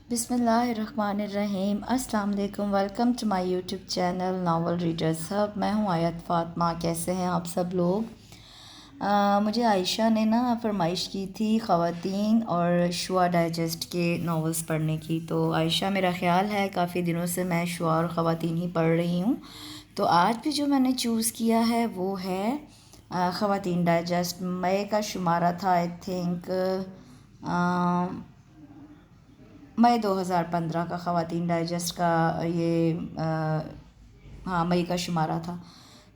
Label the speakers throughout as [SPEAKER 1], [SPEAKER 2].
[SPEAKER 1] بسم اللہ الرحمن الرحیم۔ السلام علیکم، welcome to my YouTube channel novel readers hub. میں ہوں آیت فاطمہ۔ کیسے ہیں آپ سب لوگ؟ مجھے عائشہ نے فرمائش کی تھی خواتین اور شعاع ڈائجسٹ کے ناولز پڑھنے کی، تو عائشہ میرا خیال ہے کافی دنوں سے میں شعاع اور خواتین ہی پڑھ رہی ہوں، تو آج بھی جو میں نے چوز کیا ہے وہ ہے خواتین ڈائجسٹ۔ مئی کا شمارہ تھا، آئی تھنک مئی 2015 کا خواتین ڈائجسٹ کا یہ مئی کا شمارہ تھا۔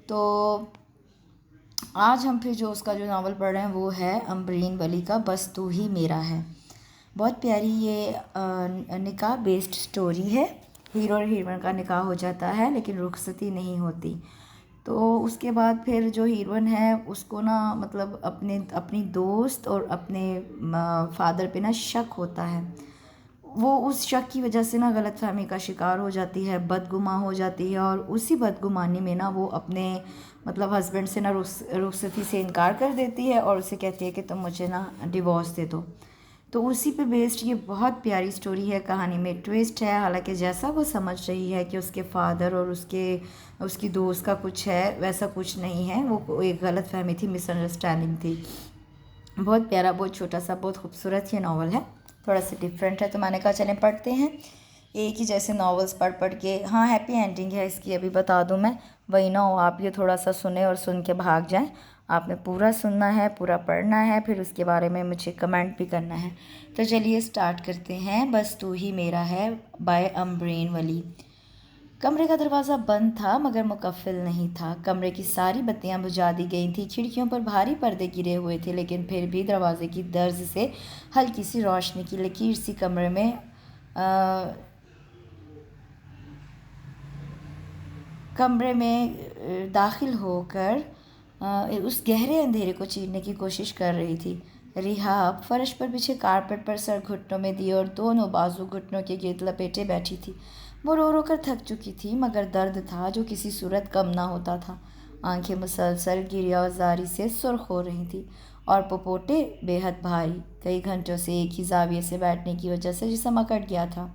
[SPEAKER 1] تو آج ہم پھر جو اس کا جو ناول پڑھ رہے ہیں وہ ہے امبرین ولی کا بس تو ہی میرا ہے۔ بہت پیاری یہ نکاح بیسڈ سٹوری ہے۔ ہیرو اور ہیروئن کا نکاح ہو جاتا ہے لیکن رخصتی نہیں ہوتی، تو اس کے بعد پھر جو ہیروئن ہے اس کو مطلب اپنی دوست اور اپنے فادر پہ شک ہوتا ہے۔ وہ اس شک کی وجہ سے غلط فہمی کا شکار ہو جاتی ہے، بدگماں ہو جاتی ہے، اور اسی بدگمانی میں وہ اپنے مطلب ہسبینڈ سے رخصتی سے انکار کر دیتی ہے اور اسے کہتی ہے کہ تم مجھے ڈیورس دے دو۔ تو اسی پہ بیسڈ یہ بہت پیاری سٹوری ہے۔ کہانی میں ٹویسٹ ہے، حالانکہ جیسا وہ سمجھ رہی ہے کہ اس کے فادر اور اس کی دوست کا کچھ ہے، ویسا کچھ نہیں ہے، وہ ایک غلط فہمی تھی، مس انڈرسٹینڈنگ تھی۔ بہت پیارا، بہت چھوٹا سا، بہت خوبصورت یہ ناول ہے، تھوڑا سا ڈیفرنٹ ہے، تو میں نے کہا چلیں پڑھتے ہیں ایک ہی جیسے ناولز پڑھ کے۔ ہاں، ہیپی اینڈنگ ہے اس کی، ابھی بتا دوں میں، وہی نہ ہو آپ یہ تھوڑا سا سنیں اور سن کے بھاگ جائیں۔ آپ نے پورا سننا ہے، پورا پڑھنا ہے، پھر اس کے بارے میں مجھے کمنٹ بھی کرنا ہے۔ تو چلیے سٹارٹ کرتے ہیں۔ بس تو ہی میرا ہے بائے امبرین ولی۔ کمرے کا دروازہ بند تھا مگر مقفل نہیں تھا۔ کمرے کی ساری بتیاں بجھا دی گئی تھیں، کھڑکیوں پر بھاری پردے گرے ہوئے تھے، لیکن پھر بھی دروازے کی درز سے ہلکی سی روشنی کی لکیر سی کمرے میں داخل ہو کر اس گہرے اندھیرے کو چیرنے کی کوشش کر رہی تھی۔ ریحاب فرش پر بچھے کارپٹ پر سر گھٹنوں میں دیے اور دونوں بازو گھٹنوں کے گرد لپیٹے بیٹھی تھی۔ وہ رو رو کر تھک چکی تھی، مگر درد تھا جو کسی صورت کم نہ ہوتا تھا۔ آنکھیں مسلسل گریہ زاری سے سرخ ہو رہی تھیں اور پپوٹے بے حد بھاری، کئی گھنٹوں سے ایک ہی زاویے سے بیٹھنے کی وجہ سے جسم اکڑ گیا تھا۔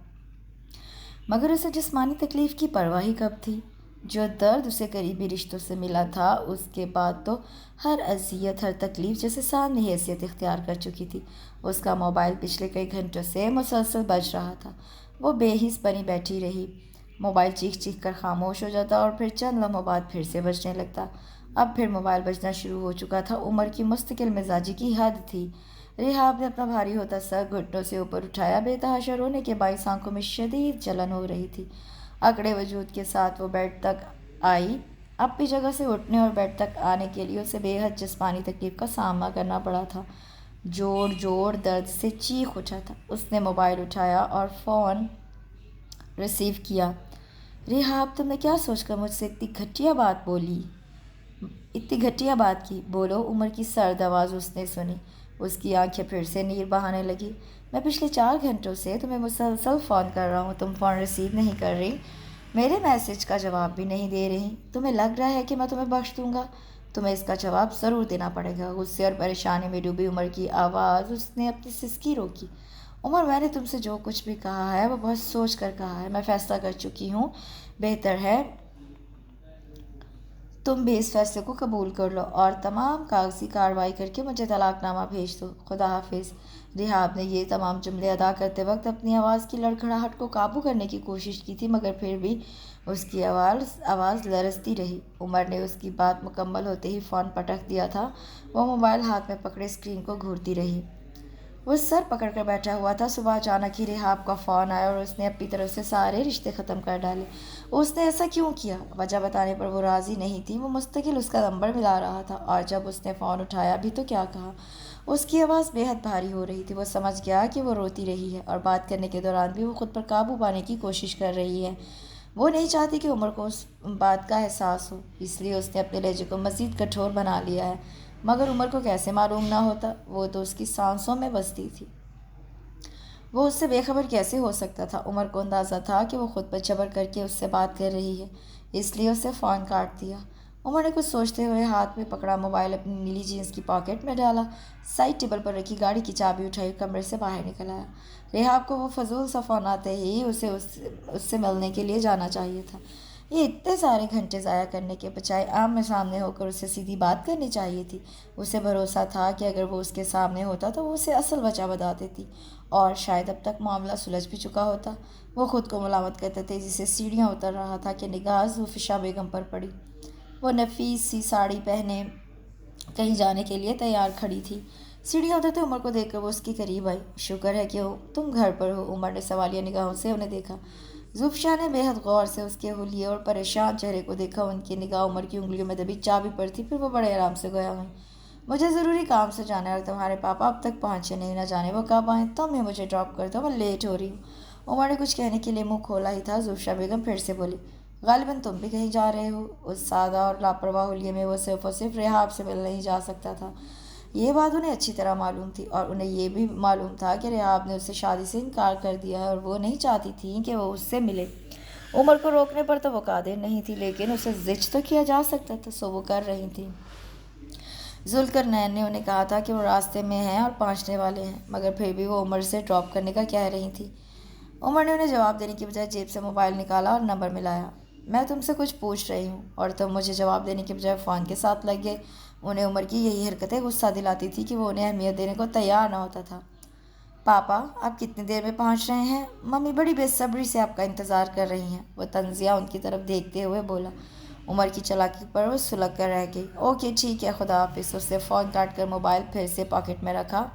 [SPEAKER 1] مگر اسے جسمانی تکلیف کی پرواہ ہی کب تھی؟ جو درد اسے قریبی رشتوں سے ملا تھا، اس کے بعد تو ہر اذیت، ہر تکلیف جیسے ثانوی حیثیت اختیار کر چکی تھی۔ اس کا موبائل پچھلے کئی گھنٹوں سے مسلسل بج رہا تھا۔ وہ بے حس بنی بیٹھی رہی۔ موبائل چیخ چیخ کر خاموش ہو جاتا اور پھر چند لمحوں بعد پھر سے بجنے لگتا۔ اب پھر موبائل بجنا شروع ہو چکا تھا۔ عمر کی مستقل مزاجی کی حد تھی۔ ریحاب نے اپنا بھاری ہوتا سر گھٹنوں سے اوپر اٹھایا۔ بے تحاشا رونے کے باعث آنکھوں میں شدید جلن ہو رہی تھی۔ اکڑے وجود کے ساتھ وہ بیڈ تک آئی۔ اپنی جگہ سے اٹھنے اور بیڈ تک آنے کے لیے اسے بے حد جسمانی تکلیف کا سامنا کرنا پڑا تھا۔ جوڑ درد سے چیخ اٹھا تھا۔ اس نے موبائل اٹھایا اور فون ریسیو کیا۔ ریحاب، تم نے کیا سوچ کر مجھ سے اتنی گھٹیا بات کی؟ بولو، عمر کی سرد آواز اس نے سنی۔ اس کی آنکھیں پھر سے نیر بہانے لگی۔ میں پچھلے 4 گھنٹوں سے تمہیں مسلسل فون کر رہا ہوں، تم فون ریسیو نہیں کر رہی، میرے میسج کا جواب بھی نہیں دے رہی۔ تمہیں لگ رہا ہے کہ میں تمہیں بخش دوں گا؟ تمہیں اس کا جواب ضرور دینا پڑے گا۔ غصے اور پریشانی میں ڈوبی عمر کی آواز اس نے اپنی سسکی روکی۔ عمر، میں نے تم سے جو کچھ بھی کہا ہے وہ بہت سوچ کر کہا ہے۔ میں فیصلہ کر چکی ہوں، بہتر ہے تم بھی اس فیصلے کو قبول کر لو اور تمام کاغذی کارروائی کر کے مجھے طلاق نامہ بھیج دو۔ خدا حافظ۔ ریحاب نے یہ تمام جملے ادا کرتے وقت اپنی آواز کی لڑکھڑاہٹ کو قابو کرنے کی کوشش کی تھی، مگر پھر بھی اس کی آواز لرزتی رہی۔ عمر نے اس کی بات مکمل ہوتے ہی فون پٹک دیا تھا۔ وہ موبائل ہاتھ میں پکڑے اسکرین کو گھورتی رہی۔ وہ سر پکڑ کر بیٹھا ہوا تھا۔ صبح اچانک ہی ریحاب کا فون آیا اور اس نے اپنی طرف سے سارے رشتے ختم کر ڈالے۔ اس نے ایسا کیوں کیا؟ وجہ بتانے پر وہ راضی نہیں تھی۔ وہ مستقل اس کا نمبر ملا رہا تھا اور جب اس نے فون اٹھایا بھی تو کیا کہا؟ اس کی آواز بے حد بھاری ہو رہی تھی۔ وہ سمجھ گیا کہ وہ روتی رہی ہے اور بات کرنے کے دوران بھی وہ خود پر قابو پانے کی کوشش کر رہی ہے۔ وہ نہیں چاہتی کہ عمر کو اس بات کا احساس ہو، اس لیے اس نے اپنے لہجے کو مزید کٹھور بنا لیا ہے، مگر عمر کو کیسے معلوم نہ ہوتا؟ وہ تو اس کی سانسوں میں بستی تھی۔ وہ اس سے بے خبر کیسے ہو سکتا تھا؟ عمر کو اندازہ تھا کہ وہ خود پر جبر کر کے اس سے بات کر رہی ہے، اس لیے اسے فون کاٹ دیا۔ عمر نے کچھ سوچتے ہوئے ہاتھ میں پکڑا موبائل اپنی نیلی جینس کی پاکٹ میں ڈالا، سائڈ ٹیبل پر رکھی گاڑی کی چابی اٹھائی اور کمرے سے باہر نکل آیا۔ ریحاب کو وہ فضول سا فون آتے ہی اسے اس سے ملنے کے لیے جانا چاہیے تھا۔ یہ اتنے سارے گھنٹے ضائع کرنے کے بجائے آمنے سامنے ہو کر اسے سیدھی بات کرنی چاہیے تھی۔ اسے بھروسہ تھا کہ اگر وہ اس کے سامنے ہوتا تو وہ اسے اصل وجہ بتا دیتی اور شاید اب تک معاملہ سلجھ بھی چکا ہوتا۔ وہ خود کو ملامت کرتے تھے جسے سیڑھیاں اتر رہا تھا کہ نگاہ زوفشا بیگم پر پڑی۔ وہ نفیس سی ساڑی پہنے کہیں جانے کے لیے تیار کھڑی تھی۔ سیڑھیاں اترتے عمر کو دیکھ کر وہ اس کے قریب آئی۔ شکر ہے کہ تم گھر پر ہو، عمر نے سوالیہ نگاہوں سے انہیں دیکھا۔ زوفشا نے بے حد غور سے اس کے حلیے اور پریشان چہرے کو دیکھا۔ ان کی نگاہ عمر کی انگلیوں میں دبی چابی پر تھی، پھر وہ بڑے آرام سے گویا ہوئیں۔ مجھے ضروری کام سے جانا ہے اور تمہارے پاپا اب تک پہنچے نہیں، نہ جانے وہ کب آئیں۔ تم ہی مجھے ڈراپ کر دو، میں لیٹ ہو رہی ہوں۔ عمر نے کچھ کہنے کے لیے منہ کھولا ہی تھا، زوفشا بیگم پھر سے بولی، غالباً تم بھی کہیں جا رہے ہو۔ اس سادہ اور لاپرواہ حلیے میں وہ صرف اور صرف ریحاب سے ملنے ہی جا سکتا تھا۔ یہ بات انہیں اچھی طرح معلوم تھی اور انہیں یہ بھی معلوم تھا کہ ریحاب نے اسے شادی سے انکار کر دیا ہے اور وہ نہیں چاہتی تھی کہ وہ اس سے ملے۔ عمر کو روکنے پر تو وہ قادر نہیں تھی، لیکن اسے زج تو کیا جا سکتا تھا، سو وہ کر رہی تھی۔ ذوالقرنین نے انہیں کہا تھا کہ وہ راستے میں ہیں اور پہنچنے والے ہیں، مگر پھر بھی وہ عمر سے ڈراپ کرنے کا کہہ رہی تھی۔ عمر نے انہیں جواب دینے کی بجائے جیب سے موبائل نکالا اور نمبر ملایا۔ میں تم سے کچھ پوچھ رہی ہوں اور تم مجھے جواب دینے کے بجائے فون کے ساتھ لگ گئے۔ انہیں عمر کی یہی حرکتیں غصہ دلاتی تھی کہ وہ انہیں اہمیت دینے کو تیار نہ ہوتا تھا۔ پاپا آپ کتنی دیر میں پہنچ رہے ہیں؟ ممی بڑی بے صبری سے آپ کا انتظار کر رہی ہیں، وہ طنزیہ ان کی طرف دیکھتے ہوئے بولا۔ عمر کی چالاکی پر وہ سلگ کر رہ گئی۔ اوکے ٹھیک ہے، خدا حافظ۔ اس نے فون کاٹ کر موبائل پھر سے پاکٹ میں رکھا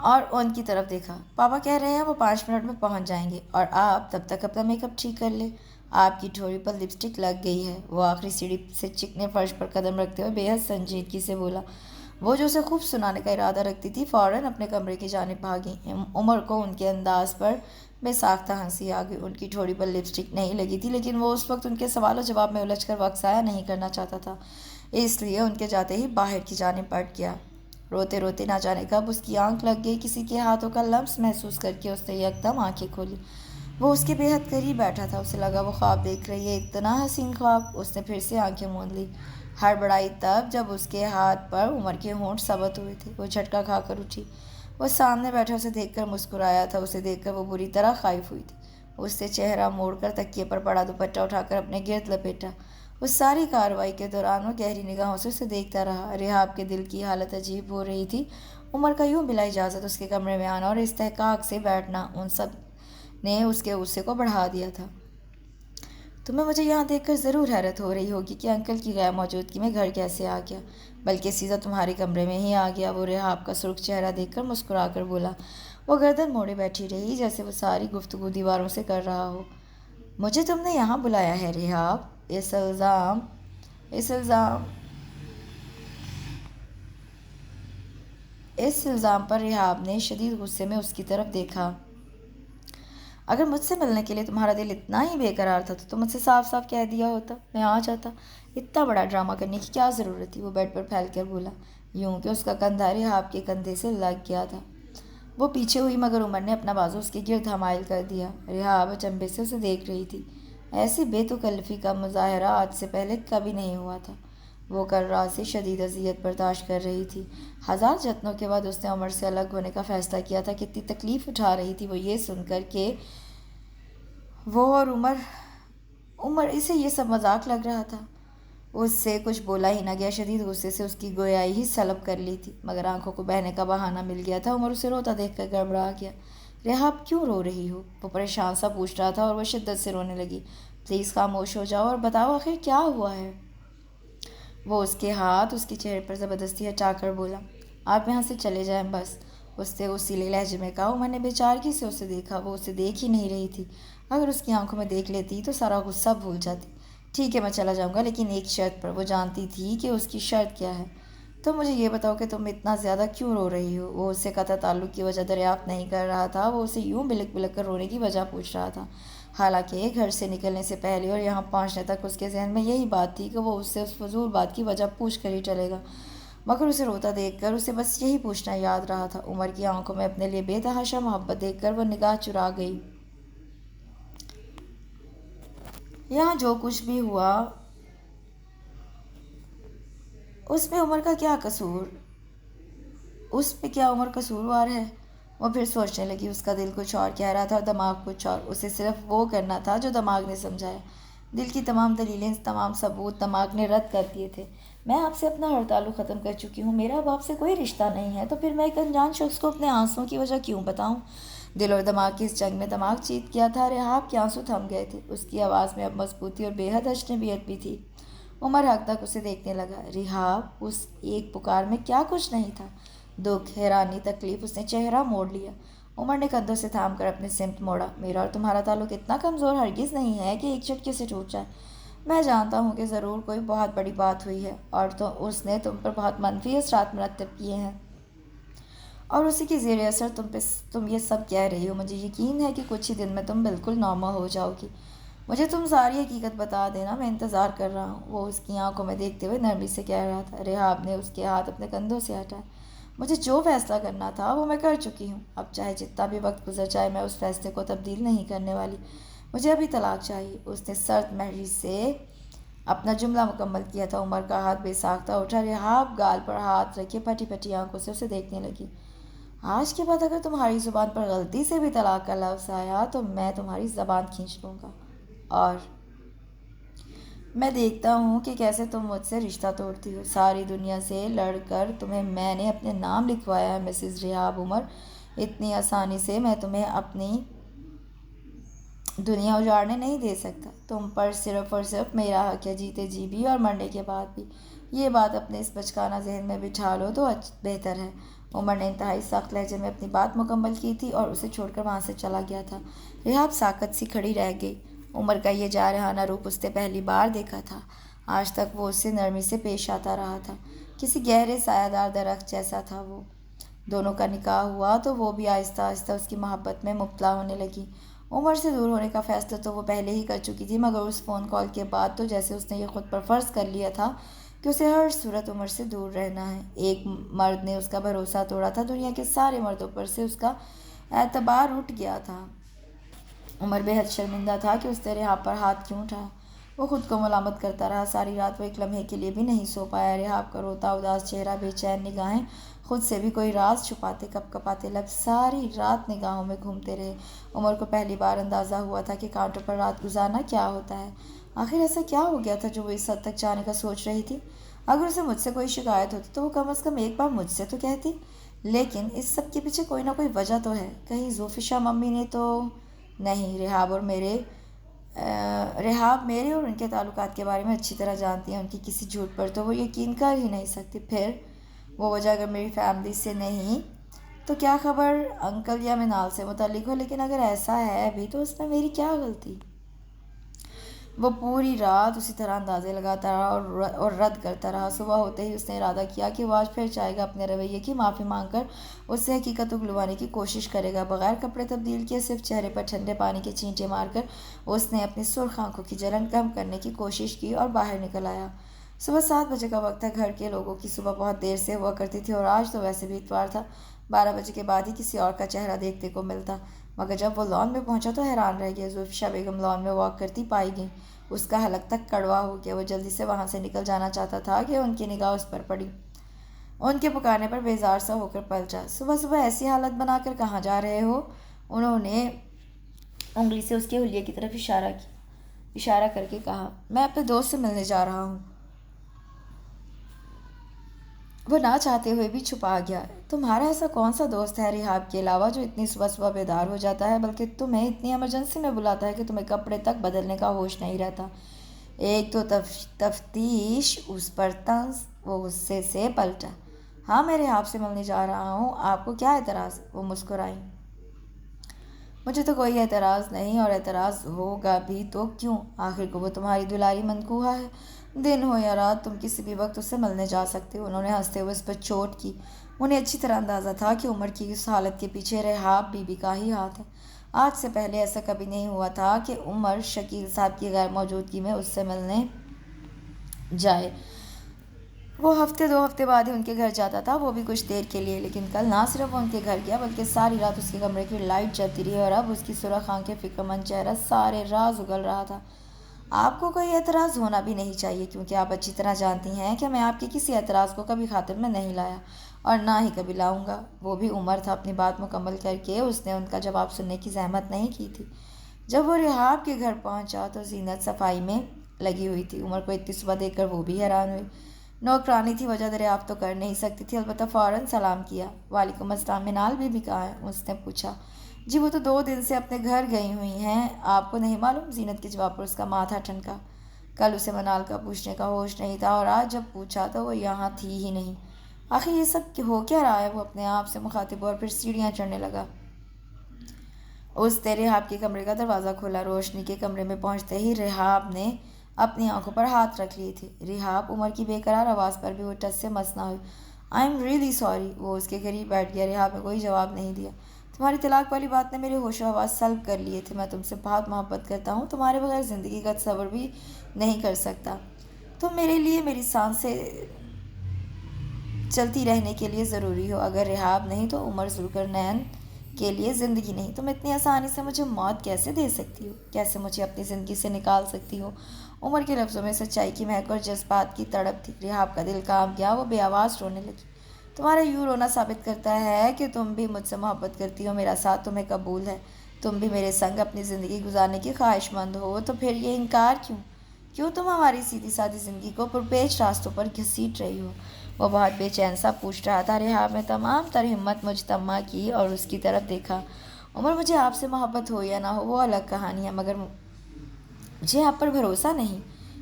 [SPEAKER 1] اور ان کی طرف دیکھا۔ پاپا کہہ رہے ہیں وہ 5 منٹ میں پہنچ جائیں گے اور آپ تب تک اپنا میک اپ ٹھیک کر لیں۔ آپ کی ٹھوڑی پر لپسٹک لگ گئی ہے، وہ آخری سیڑھی سے چکنے فرش پر قدم رکھتے ہوئے بے حد سنجیدگی سے بولا۔ وہ جو اسے خوب سنانے کا ارادہ رکھتی تھی فوراً اپنے کمرے کی جانب بھاگی۔ عمر کو ان کے انداز پر بے ساختہ ہنسی آ گئی۔ ان کی ٹھوڑی پر لپسٹک نہیں لگی تھی، لیکن وہ اس وقت ان کے سوال و جواب میں الجھ کر وقت ضائع نہیں کرنا چاہتا تھا، اس لیے ان کے جاتے ہی باہر کی جانب پلٹ گیا۔ روتے روتے نہ جانے کب اس کی آنکھ لگ گئی، کسی کے ہاتھوں کا لمس محسوس کر کے اس نے یکدم آنکھیں کھولی۔ وہ اس کے بے حد قریب بیٹھا تھا، اسے لگا وہ خواب دیکھ رہی ہے، اتنا حسین خواب۔ اس نے پھر سے آنکھیں موند لی، ہڑبڑائی تب جب اس کے ہاتھ پر عمر کے ہونٹ ثبت ہوئے تھے۔ وہ جھٹکا کھا کر اٹھی۔ وہ سامنے بیٹھا اسے دیکھ کر مسکرایا تھا، اسے دیکھ کر وہ بری طرح خائف ہوئی تھی۔ اس نے چہرہ موڑ کر تکیے پر پڑا دوپٹہ اٹھا کر اپنے گرد لپیٹا۔ اس ساری کارروائی کے دوران وہ گہری نگاہوں سے اسے دیکھتا رہا۔ ریحاب کے دل کی حالت عجیب ہو رہی تھی۔ عمر کا یوں بلا اجازت اس کے کمرے میں آنا اور استحقاق سے بیٹھنا ان سب نے اس کے غصے کو بڑھا دیا تھا۔ تمہیں مجھے یہاں دیکھ کر ضرور حیرت ہو رہی ہوگی کہ انکل کی غیر موجودگی میں گھر کیسے آ گیا، بلکہ سیدھا تمہارے کمرے میں ہی آ گیا، وہ ریحاب کا سرخ چہرہ دیکھ کر مسکرا کر بولا۔ وہ گردن موڑے بیٹھی رہی جیسے وہ ساری گفتگو دیواروں سے کر رہا ہو۔ مجھے تم نے یہاں بلایا ہے ریحاب؟ اس الزام پر ریحاب نے شدید غصے میں اس کی طرف دیکھا۔ اگر مجھ سے ملنے کے لیے تمہارا دل اتنا ہی بے قرار تھا تو تم مجھ سے صاف صاف کہہ دیا ہوتا، میں آ جاتا۔ اتنا بڑا ڈرامہ کرنے کی کیا ضرورت تھی؟ وہ بیڈ پر پھیل کر بولا، یوں کہ اس کا کندھا ریحاب کے کندھے سے لگ گیا تھا۔ وہ پیچھے ہوئی مگر عمر نے اپنا بازو اس کے گرد حمائل کر دیا۔ ریحاب اچنبھے سے اسے دیکھ رہی تھی۔ ایسی بے تکلفی کا مظاہرہ آج سے پہلے کبھی نہیں ہوا تھا۔ وہ کل رات سے شدید اذیت برداشت کر رہی تھی۔ ہزار جتنوں کے بعد اس نے عمر سے الگ ہونے کا فیصلہ کیا تھا۔ کتنی تکلیف اٹھا رہی تھی وہ یہ سن کر کہ وہ اور عمر اسے یہ سب مذاق لگ رہا تھا۔ اس سے کچھ بولا ہی نہ گیا، شدید غصے سے اس کی گویائی ہی سلب کر لی تھی، مگر آنکھوں کو بہنے کا بہانہ مل گیا تھا۔ عمر اسے روتا دیکھ کر گڑبڑا گیا۔ ریحاب کیوں رو رہی ہو؟ وہ پریشان سا پوچھ رہا تھا اور وہ شدت سے رونے لگی۔ پلیز خاموش ہو جاؤ اور بتاؤ آخر کیا ہوا ہے؟ وہ اس کے ہاتھ اس کے چہرے پر زبردستی ہٹا کر بولا، آپ یہاں سے چلے جائیں بس، اس نے غصیلے لہجے میں کہا۔ عمر نے بے چارگی سے اسے دیکھا، وہ اسے دیکھ ہی نہیں رہی تھی۔ اگر اس کی آنکھوں میں دیکھ لیتی تو سارا غصہ بھول جاتی۔ ٹھیک ہے میں چلا جاؤں گا، لیکن ایک شرط پر۔ وہ جانتی تھی کہ اس کی شرط کیا ہے۔ تو مجھے یہ بتاؤ کہ تم اتنا زیادہ کیوں رو رہی ہو؟ وہ اس سے قطع تعلق کی وجہ دریافت نہیں کر رہا تھا، وہ اسے یوں بلک بلک کر رونے کی وجہ پوچھ رہا تھا۔ حالانکہ گھر سے نکلنے سے پہلے اور یہاں پہنچنے تک اس کے ذہن میں یہی بات تھی کہ وہ اس سے اس فضول بات کی وجہ پوچھ کر ہی چلے گا، مگر اسے روتا دیکھ کر اسے بس یہی پوچھنا یاد رہا تھا۔ عمر کی آنکھوں میں اپنے لیے بے تحاشا محبت دیکھ کر وہ نگاہ چرا گئی۔ یہاں جو کچھ بھی ہوا اس میں عمر کا کیا قصور، اس پہ کیا عمر قصوروار ہے؟ وہ پھر سوچنے لگی۔ اس کا دل کچھ اور کہہ رہا تھا اور دماغ کچھ اور۔ اسے صرف وہ کرنا تھا جو دماغ نے سمجھایا۔ دل کی تمام دلیلیں، تمام ثبوت دماغ نے رد کر دیے تھے۔ میں آپ سے اپنا ہر تعلق ختم کر چکی ہوں، میرا اب آپ سے کوئی رشتہ نہیں ہے، تو پھر میں ایک انجان شخص کو اپنے آنسوؤں کی وجہ کیوں بتاؤں؟ دل اور دماغ کی اس جنگ میں دماغ جیت گیا تھا۔ رحاب کے آنسو تھم گئے تھے، اس کی آواز میں اب مضبوطی اور بے حد اجنبیت بھی تھی۔ عمر حق تک اسے دیکھنے لگا۔ رحاب، اس ایک پکار میں کیا کچھ نہیں تھا؟ دکھ، حیرانی، تکلیف۔ اس نے چہرہ موڑ لیا۔ عمر نے کندھوں سے تھام کر اپنی سمت موڑا۔ میرا اور تمہارا تعلق اتنا کمزور ہرگز نہیں ہے کہ ایک جھٹکے سے ٹوٹ جائے۔ میں جانتا ہوں کہ ضرور کوئی بہت بڑی بات ہوئی ہے اور تو اس نے تم پر بہت منفی اثرات مرتب کیے ہیں، اور اسی کے زیر اثر تم یہ سب کہہ رہی ہو۔ مجھے یقین ہے کہ کچھ ہی دن میں تم بالکل نارمل ہو جاؤ گی۔ مجھے تم ساری حقیقت بتا دینا، میں انتظار کر رہا ہوں۔ وہ اس کی آنکھوں میں دیکھتے ہوئے نرمی سے کہہ رہا تھا۔ رحاب نے اس کے ہاتھ اپنے کندھوں سے ہٹائے۔ مجھے جو فیصلہ کرنا تھا وہ میں کر چکی ہوں، اب چاہے جتنا بھی وقت گزر جائے میں اس فیصلے کو تبدیل نہیں کرنے والی۔ مجھے ابھی طلاق چاہیے۔ اس نے سرد مہری سے اپنا جملہ مکمل کیا تھا۔ عمر کا ہاتھ بے ساختہ اٹھا۔ رحاب گال پر ہاتھ رکھے پھٹی پھٹی آنکھوں سے اسے دیکھنے لگی۔ آج کے بعد اگر تمہاری زبان پر غلطی سے بھی طلاق کا لفظ آیا تو میں تمہاری زبان کھینچ لوں گا، اور میں دیکھتا ہوں کہ کیسے تم مجھ سے رشتہ توڑتی ہو۔ ساری دنیا سے لڑ کر تمہیں میں نے اپنے نام لکھوایا ہے مسز رحاب عمر۔ اتنی آسانی سے میں تمہیں اپنی دنیا اجاڑنے نہیں دے سکتا۔ تم پر صرف اور صرف میرا حق ہے، جیتے جی بھی اور مرنے کے بعد بھی۔ یہ بات اپنے اس بچکانہ ذہن میں بٹھا لو تو بہتر ہے۔ عمر نے انتہائی سخت لہجے میں اپنی بات مکمل کی تھی اور اسے چھوڑ کر وہاں سے چلا گیا تھا۔ رحاب ساکت سی کھڑی رہ گئی۔ عمر کا یہ جارحانہ روپ اس نے پہلی بار دیکھا تھا۔ آج تک وہ اس سے نرمی سے پیش آتا رہا تھا، کسی گہرے سایہ دار درخت جیسا تھا وہ۔ دونوں کا نکاح ہوا تو وہ بھی آہستہ آہستہ اس کی محبت میں مبتلا ہونے لگی۔ عمر سے دور ہونے کا فیصلہ تو وہ پہلے ہی کر چکی تھی، مگر اس فون کال کے بعد تو جیسے اس نے یہ خود پر فرض کر لیا تھا کہ اسے ہر صورت عمر سے دور رہنا ہے۔ ایک مرد نے اس کا بھروسہ توڑا تھا، دنیا کے سارے مردوں پر سے اس کا اعتبار اٹھ گیا تھا۔ عمر بے حد شرمندہ تھا کہ اس نے رحاب پر ہاتھ کیوں اٹھایا۔ وہ خود کو ملامت کرتا رہا۔ ساری رات وہ ایک لمحے کے لیے بھی نہیں سو پایا۔ رحاب کا روتا اداس چہرہ، بے چین نگاہیں، خود سے بھی کوئی راز چھپاتے کپ کپاتے لب ساری رات نگاہوں میں گھومتے رہے۔ عمر کو پہلی بار اندازہ ہوا تھا کہ کانٹوں پر رات گزارنا کیا ہوتا ہے۔ آخر ایسا کیا ہو گیا تھا جو وہ اس حد تک جانے کا سوچ رہی تھی؟ اگر اسے مجھ سے کوئی شکایت ہوتی تو وہ کم از کم ایک بار مجھ سے تو کہتی، لیکن اس سب کے پیچھے کوئی نہ کوئی وجہ تو ہے۔ کہیں زوفشا ممی نے تو نہیں؟ رحاب میرے اور ان کے تعلقات کے بارے میں اچھی طرح جانتی ہیں، ان کی کسی جھوٹ پر تو وہ یقین کر ہی نہیں سکتی۔ پھر وہ وجہ اگر میری فیملی سے نہیں تو کیا خبر انکل یا منال سے متعلق ہو، لیکن اگر ایسا ہے بھی تو اس میں میری کیا غلطی؟ وہ پوری رات اسی طرح اندازے لگاتا رہا اور رد کرتا رہا۔ صبح ہوتے ہی اس نے ارادہ کیا کہ وہ آج پھر چاہے گا اپنے رویے کی معافی مانگ کر اس سے حقیقت اگلوانے کی کوشش کرے گا۔ بغیر کپڑے تبدیل کیے، صرف چہرے پر ٹھنڈے پانی کے چھینٹے مار کر اس نے اپنی سرخ آنکھوں کی جلن کم کرنے کی کوشش کی اور باہر نکل آیا۔ صبح 7 بجے کا وقت تھا۔ گھر کے لوگوں کی صبح بہت دیر سے ہوا کرتی تھی اور آج تو ویسے بھی اتوار تھا، 12 بجے کے بعد ہی کسی اور کا چہرہ دیکھنے کو ملتا۔ مگر جب وہ لان میں پہنچا تو حیران رہ گیا۔ زوفشا بیگم لان میں واک کرتی پائی گئی۔ اس کا حلق تک کڑوا ہو گیا۔ وہ جلدی سے وہاں سے نکل جانا چاہتا تھا کہ ان کی نگاہ اس پر پڑی۔ ان کے پکارنے پر بیزار سا ہو کر پلٹا۔ صبح صبح ایسی حالت بنا کر کہاں جا رہے ہو؟ انہوں نے انگلی سے اس کے حلیے کی طرف اشارہ کر کے کہا۔ میں اپنے دوست سے ملنے جا رہا ہوں۔ وہ نہ چاہتے ہوئے بھی چھپا گیا۔ تمہارا ایسا کون سا دوست ہے رحاب کے علاوہ جو اتنی صبح صبح بیدار ہو جاتا ہے، بلکہ تمہیں اتنی ایمرجنسی میں بلاتا ہے کہ تمہیں کپڑے تک بدلنے کا ہوش نہیں رہتا؟ ایک تو تفتیش اس پر طنز۔ وہ غصے سے پلٹا۔ ہاں، میں رحاب سے ملنے جا رہا ہوں، آپ کو کیا اعتراض؟ وہ مسکرائیں۔ مجھے تو کوئی اعتراض نہیں، اور اعتراض ہوگا بھی تو کیوں؟ آخر کو وہ تمہاری دلاری منقوہ ہے، دن ہو یا رات تم کسی بھی وقت اس سے ملنے جا سکتے ہو۔ انہوں نے ہنستے ہوئے اس پر چوٹ کی۔ انہیں اچھی طرح اندازہ تھا کہ عمر کی اس حالت کے پیچھے رحاب بی بی کا ہی ہاتھ ہے۔ آج سے پہلے ایسا کبھی نہیں ہوا تھا کہ عمر شکیل صاحب کی غیر موجودگی میں اس سے ملنے جائے۔ وہ ہفتے 2 ہفتے بعد ہی ان کے گھر جاتا تھا، وہ بھی کچھ دیر کے لیے، لیکن کل نہ صرف وہ ان کے گھر گیا بلکہ ساری رات اس کے کمرے کی لائٹ جلتی رہی، اور اب اس کی سرخ آنکھیں، فکر مند چہرہ، سارے راز اگل رہا تھا۔ آپ کو کوئی اعتراض ہونا بھی نہیں چاہیے، کیونکہ آپ اچھی طرح جانتی ہیں کہ میں آپ کے کسی اعتراض کو کبھی خاطر میں نہیں لایا اور نہ ہی کبھی لاؤں گا۔ وہ بھی عمر تھا اپنی بات مکمل کر کے اس نے ان کا جواب سننے کی زحمت نہیں کی تھی۔ جب وہ رحاب کے گھر پہنچا تو زینت صفائی میں لگی ہوئی تھی۔ عمر کو اتنی صبح دیکھ کر وہ بھی حیران ہوئی۔ نوکرانی تھی، وجہ دریافت تو کر نہیں سکتی تھی، البتہ فوراً سلام کیا۔ وعلیکم السلام، منال بی بی کہاں ہے؟ اس نے پوچھا۔ جی وہ تو 2 دن سے اپنے گھر گئی ہوئی ہیں، آپ کو نہیں معلوم؟ زینت کے جواب پر اس کا ماتھا ٹھنکا۔ کل اسے منال کا پوچھنے کا ہوش نہیں تھا اور آج جب پوچھا تو وہ یہاں تھی ہی نہیں۔ آخر یہ سب ہو کیا رہا ہے؟ وہ اپنے آپ سے مخاطب اور پھر سیڑھیاں چڑھنے لگا۔ اس نے رحاب کے کمرے کا دروازہ کھولا۔ روشنی کے کمرے میں پہنچتے ہی رحاب نے اپنی آنکھوں پر ہاتھ رکھ لیے تھے۔ رحاب، عمر کی بے قرار آواز پر بھی وہ ٹس سے مس نہ ہوئی۔ I am really sorry. وہ اس کے قریب بیٹھ گیا۔ رحاب نے کوئی جواب نہیں دیا۔ تمہاری طلاق والی بات نے میرے ہوش و حواس سلب کر لیے تھے۔ میں تم سے بہت محبت کرتا ہوں، تمہارے بغیر زندگی کا تصور بھی نہیں کر سکتا۔ تم میرے لیے میری سانسیں چلتی رہنے کے لیے ضروری ہو۔ اگر رحاب نہیں تو عمر ذوالقرنین کے لیے زندگی نہیں۔ تم اتنی آسانی سے مجھے موت کیسے دے سکتی ہو؟ کیسے مجھے اپنی زندگی سے نکال سکتی ہو؟ عمر کے لفظوں میں سچائی کی مہک اور جذبات کی تڑپ تھی۔ رحاب کا دل کانپ گیا، وہ بے آواز رونے لگی۔ تمہارا یوں رونا ثابت کرتا ہے کہ تم بھی مجھ سے محبت کرتی ہو، میرا ساتھ تمہیں قبول ہے، تم بھی میرے سنگ اپنی زندگی گزارنے کی خواہش مند ہو، تو پھر یہ انکار کیوں؟ کیوں تم ہماری سیدھی سادی زندگی کو پرپیچ راستوں پر گھسیٹ رہی ہو؟ وہ بہت بے چین سا پوچھ رہا تھا۔ رحاب نے تمام تر ہمت مجتمع کی اور اس کی طرف دیکھا۔ عمر، مجھے آپ سے محبت ہو یا نہ ہو وہ الگ کہانی ہے، مگر مجھے آپ پر بھروسہ نہیں۔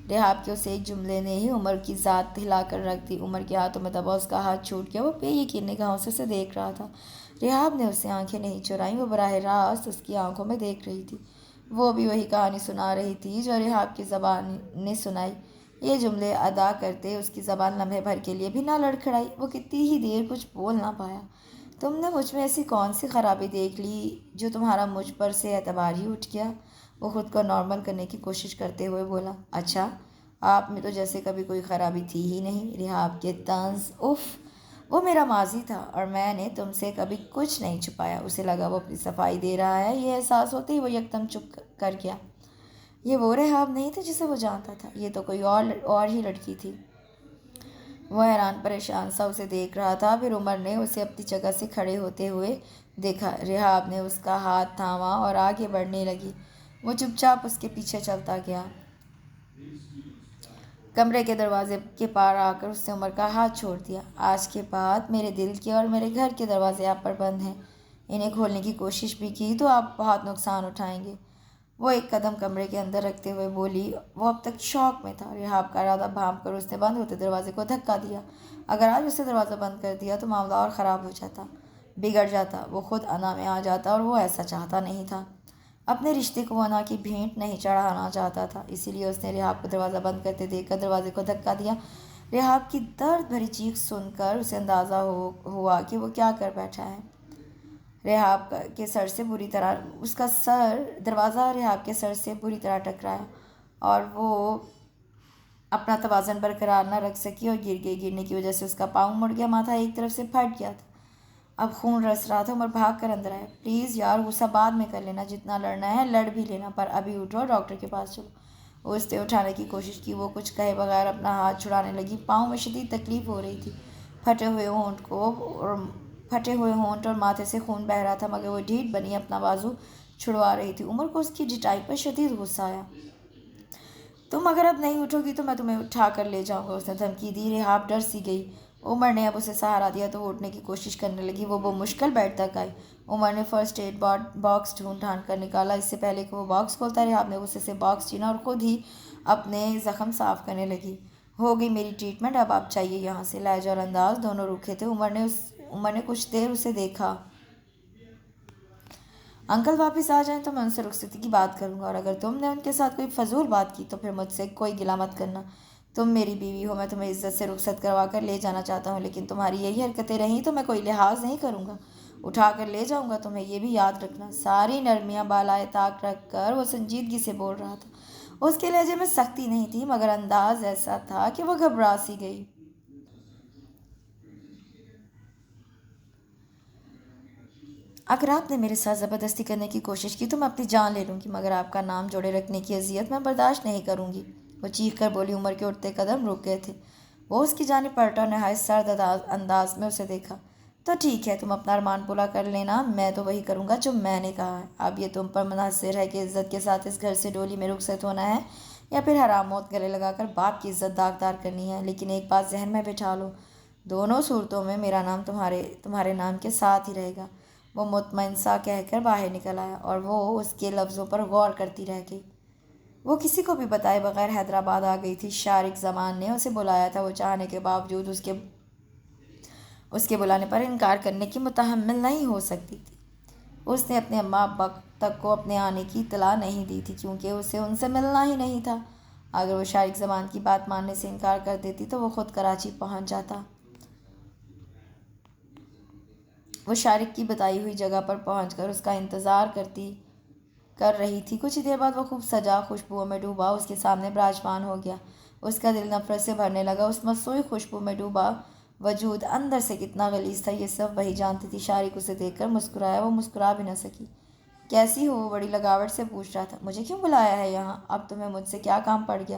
[SPEAKER 1] رحاب کے اس ایک جملے نے ہی عمر کی ذات ہلا کر رکھ دی۔ عمر کے ہاتھوں میں دبا اس کا ہاتھ چھوٹ گیا۔ وہ بے یقین نگاہوں سے اسے دیکھ رہا تھا۔ رحاب نے اس سے آنکھیں نہیں چرائیں، وہ براہ راست اس کی آنکھوں میں دیکھ رہی تھی۔ وہ بھی وہی کہانی سنا رہی تھی جو رحاب کی زبان نے سنائی۔ یہ جملے ادا کرتے اس کی زبان لمحے بھر کے لیے بھی نہ لڑکھڑائی۔ وہ کتنی ہی دیر کچھ بول نہ پایا۔ تم نے مجھ میں ایسی کون سی خرابی دیکھ لی جو تمہارا مجھ پر سے اعتبار ہی اٹھ گیا؟ وہ خود کو نارمل کرنے کی کوشش کرتے ہوئے بولا۔ اچھا، آپ میں تو جیسے کبھی کوئی خرابی تھی ہی نہیں۔ رحاب کے طنز، اف، وہ میرا ماضی تھا اور میں نے تم سے کبھی کچھ نہیں چھپایا۔ اسے لگا وہ اپنی صفائی دے رہا ہے۔ یہ احساس ہوتے ہی وہ یکدم چپ کر گیا۔ یہ وہ رحاب نہیں تھا جسے وہ جانتا تھا، یہ تو کوئی اور ہی لڑکی تھی۔ وہ حیران پریشان سا اسے دیکھ رہا تھا۔ پھر عمر نے اسے اپنی جگہ سے کھڑے ہوتے ہوئے دیکھا۔ رحاب نے اس کا ہاتھ تھاما اور آگے بڑھنے لگی۔ وہ چپ چاپ اس کے پیچھے چلتا گیا۔ کمرے کے دروازے کے پار آ کر اس نے عمر کا ہاتھ چھوڑ دیا۔ آج کے بعد میرے دل کے اور میرے گھر کے دروازے آپ پر بند ہیں۔ انہیں کھولنے کی کوشش بھی کی تو آپ بہت نقصان اٹھائیں گے۔ وہ ایک قدم کمرے کے اندر رکھتے ہوئے بولی۔ وہ اب تک شوق میں تھا۔ رحاب کا ارادہ بھانپ کر اس نے بند ہوتے دروازے کو دھکا دیا۔ اگر آج اسے دروازہ بند کر دیا تو معاملہ اور خراب ہو جاتا، بگڑ جاتا۔ وہ خود انا میں آ جاتا اور وہ ایسا چاہتا نہیں تھا۔ اپنے رشتے کو انا کی بھینٹ نہیں چڑھانا چاہتا تھا، اسی لیے اس نے رحاب کو دروازہ بند کرتے دیکھ کر دروازے کو دھکا دیا۔ رحاب کی درد بھری چیخ سن کر اسے اندازہ ہوا کہ وہ کیا کر بیٹھا ہے۔ رحاب کے سر سے بری طرح اس کا دروازہ رحاب کے سر سے بری طرح ٹکرایا اور وہ اپنا توازن برقرار نہ رکھ سکی اور گر گئی۔ گرنے کی وجہ سے اس کا پاؤں مڑ گیا، ماتھا ایک طرف سے پھٹ گیا تھا، اب خون رس رہا تھا۔ عمر بھاگ کر اندر آیا۔ پلیز یار، غصہ بعد میں کر لینا، جتنا لڑنا ہے لڑ بھی لینا، پر ابھی اٹھو اور ڈاکٹر کے پاس چلو۔ اس نے اٹھانے کی کوشش کی۔ وہ کچھ کہے بغیر اپنا ہاتھ چھڑانے لگی۔ پاؤں میں شدید تکلیف ہو رہی تھی، پھٹے ہوئے ہونٹ اور ماتھے سے خون بہہ رہا تھا، مگر وہ ڈھیٹ بنی اپنا بازو چھڑوا رہی تھی۔ عمر کو اس کی ڈھٹائی پر شدید غصہ آیا۔ تم اگر اب نہیں اٹھو گی تو میں تمہیں اٹھا کر لے جاؤں گا، اس نے دھمکی دی۔ رحاب ڈر سی گئی۔ عمر نے اب اسے سہارا دیا تو وہ اٹھنے کی کوشش کرنے لگی۔ وہ بمشکل بیڈ تک آئی۔ عمر نے فرسٹ ایڈ باکس ڈھونڈ کر نکالا۔ اس سے پہلے کہ وہ باکس کھولتا، رحاب نے غصے سے باکس چھینا اور خود ہی اپنے زخم صاف کرنے لگی۔ ہو گئی میری ٹریٹمنٹ، اب آپ چاہیے یہاں سے۔ لہجہ اور انداز دونوں روکھے تھے۔ عمر نے کچھ دیر اسے دیکھا۔ انکل واپس آ جائیں تو میں ان سے رخصتی کی بات کروں گا، اور اگر تم نے ان کے ساتھ کوئی فضول بات کی تو پھر مجھ سے کوئی گلہ مت کرنا۔ تم میری بیوی ہو، میں تمہیں عزت سے رخصت کروا کر لے جانا چاہتا ہوں، لیکن تمہاری یہی حرکتیں رہیں تو میں کوئی لحاظ نہیں کروں گا، اٹھا کر لے جاؤں گا تمہیں، یہ بھی یاد رکھنا۔ ساری نرمیاں بالائے طاق رکھ کر وہ سنجیدگی سے بول رہا تھا۔ اس کے لہجے میں سختی نہیں تھی، مگر انداز ایسا تھا کہ وہ گھبرا سی گئی۔ اگر آپ نے میرے ساتھ زبردستی کرنے کی کوشش کی تو میں اپنی جان لے لوں گی، مگر آپ کا نام جوڑے رکھنے کی اذیت میں برداشت نہیں کروں گی۔ وہ چیخ کر بولی۔ عمر کے اٹھتے قدم رک گئے تھے۔ وہ اس کی جانب پلٹا اور نہایت سرد انداز میں اسے دیکھا۔ تو ٹھیک ہے، تم اپنا ارمان پورا کر لینا، میں تو وہی کروں گا جو میں نے کہا ہے۔ اب یہ تم پر منحصر ہے کہ عزت کے ساتھ اس گھر سے ڈولی میں رخصت ہونا ہے یا پھر حرام موت گلے لگا کر باپ کی عزت داغدار کرنی ہے۔ لیکن ایک بات ذہن میں بٹھا لو، دونوں صورتوں میں میرا نام تمہارے نام کے ساتھ ہی رہے گا۔ وہ مطمئن سا کہہ کر باہر نکل آیا اور وہ اس کے لفظوں پر غور کرتی رہ گئی۔ وہ کسی کو بھی بتائے بغیر حیدرآباد آ گئی تھی۔ شارق زمان نے اسے بلایا تھا، وہ چاہنے کے باوجود اس کے بلانے پر انکار کرنے کی متحمل نہیں ہو سکتی تھی۔ اس نے اپنے اماں ابا تک کو اپنے آنے کی اطلاع نہیں دی تھی کیونکہ اسے ان سے ملنا ہی نہیں تھا۔ اگر وہ شارق زمان کی بات ماننے سے انکار کر دیتی تو وہ خود کراچی پہنچ جاتا۔ وہ شارق کی بتائی ہوئی جگہ پر پہنچ کر اس کا انتظار کر رہی تھی۔ کچھ ہی دیر بعد وہ خوب سجا، خوشبوؤں میں ڈوبا اس کے سامنے براجمان ہو گیا۔ اس کا دل نفرت سے بھرنے لگا۔ اس مصنوعی خوشبو میں ڈوبا وجود اندر سے کتنا غلیظ تھا یہ صرف وہی جانتی تھی۔ شارق اسے دیکھ کر مسکرایا، وہ مسکرا بھی نہ سکی۔ کیسی ہو؟ وہ بڑی لگاوٹ سے پوچھ رہا تھا۔ مجھے کیوں بلایا ہے یہاں؟ اب تمہیں مجھ سے کیا کام پڑ گیا؟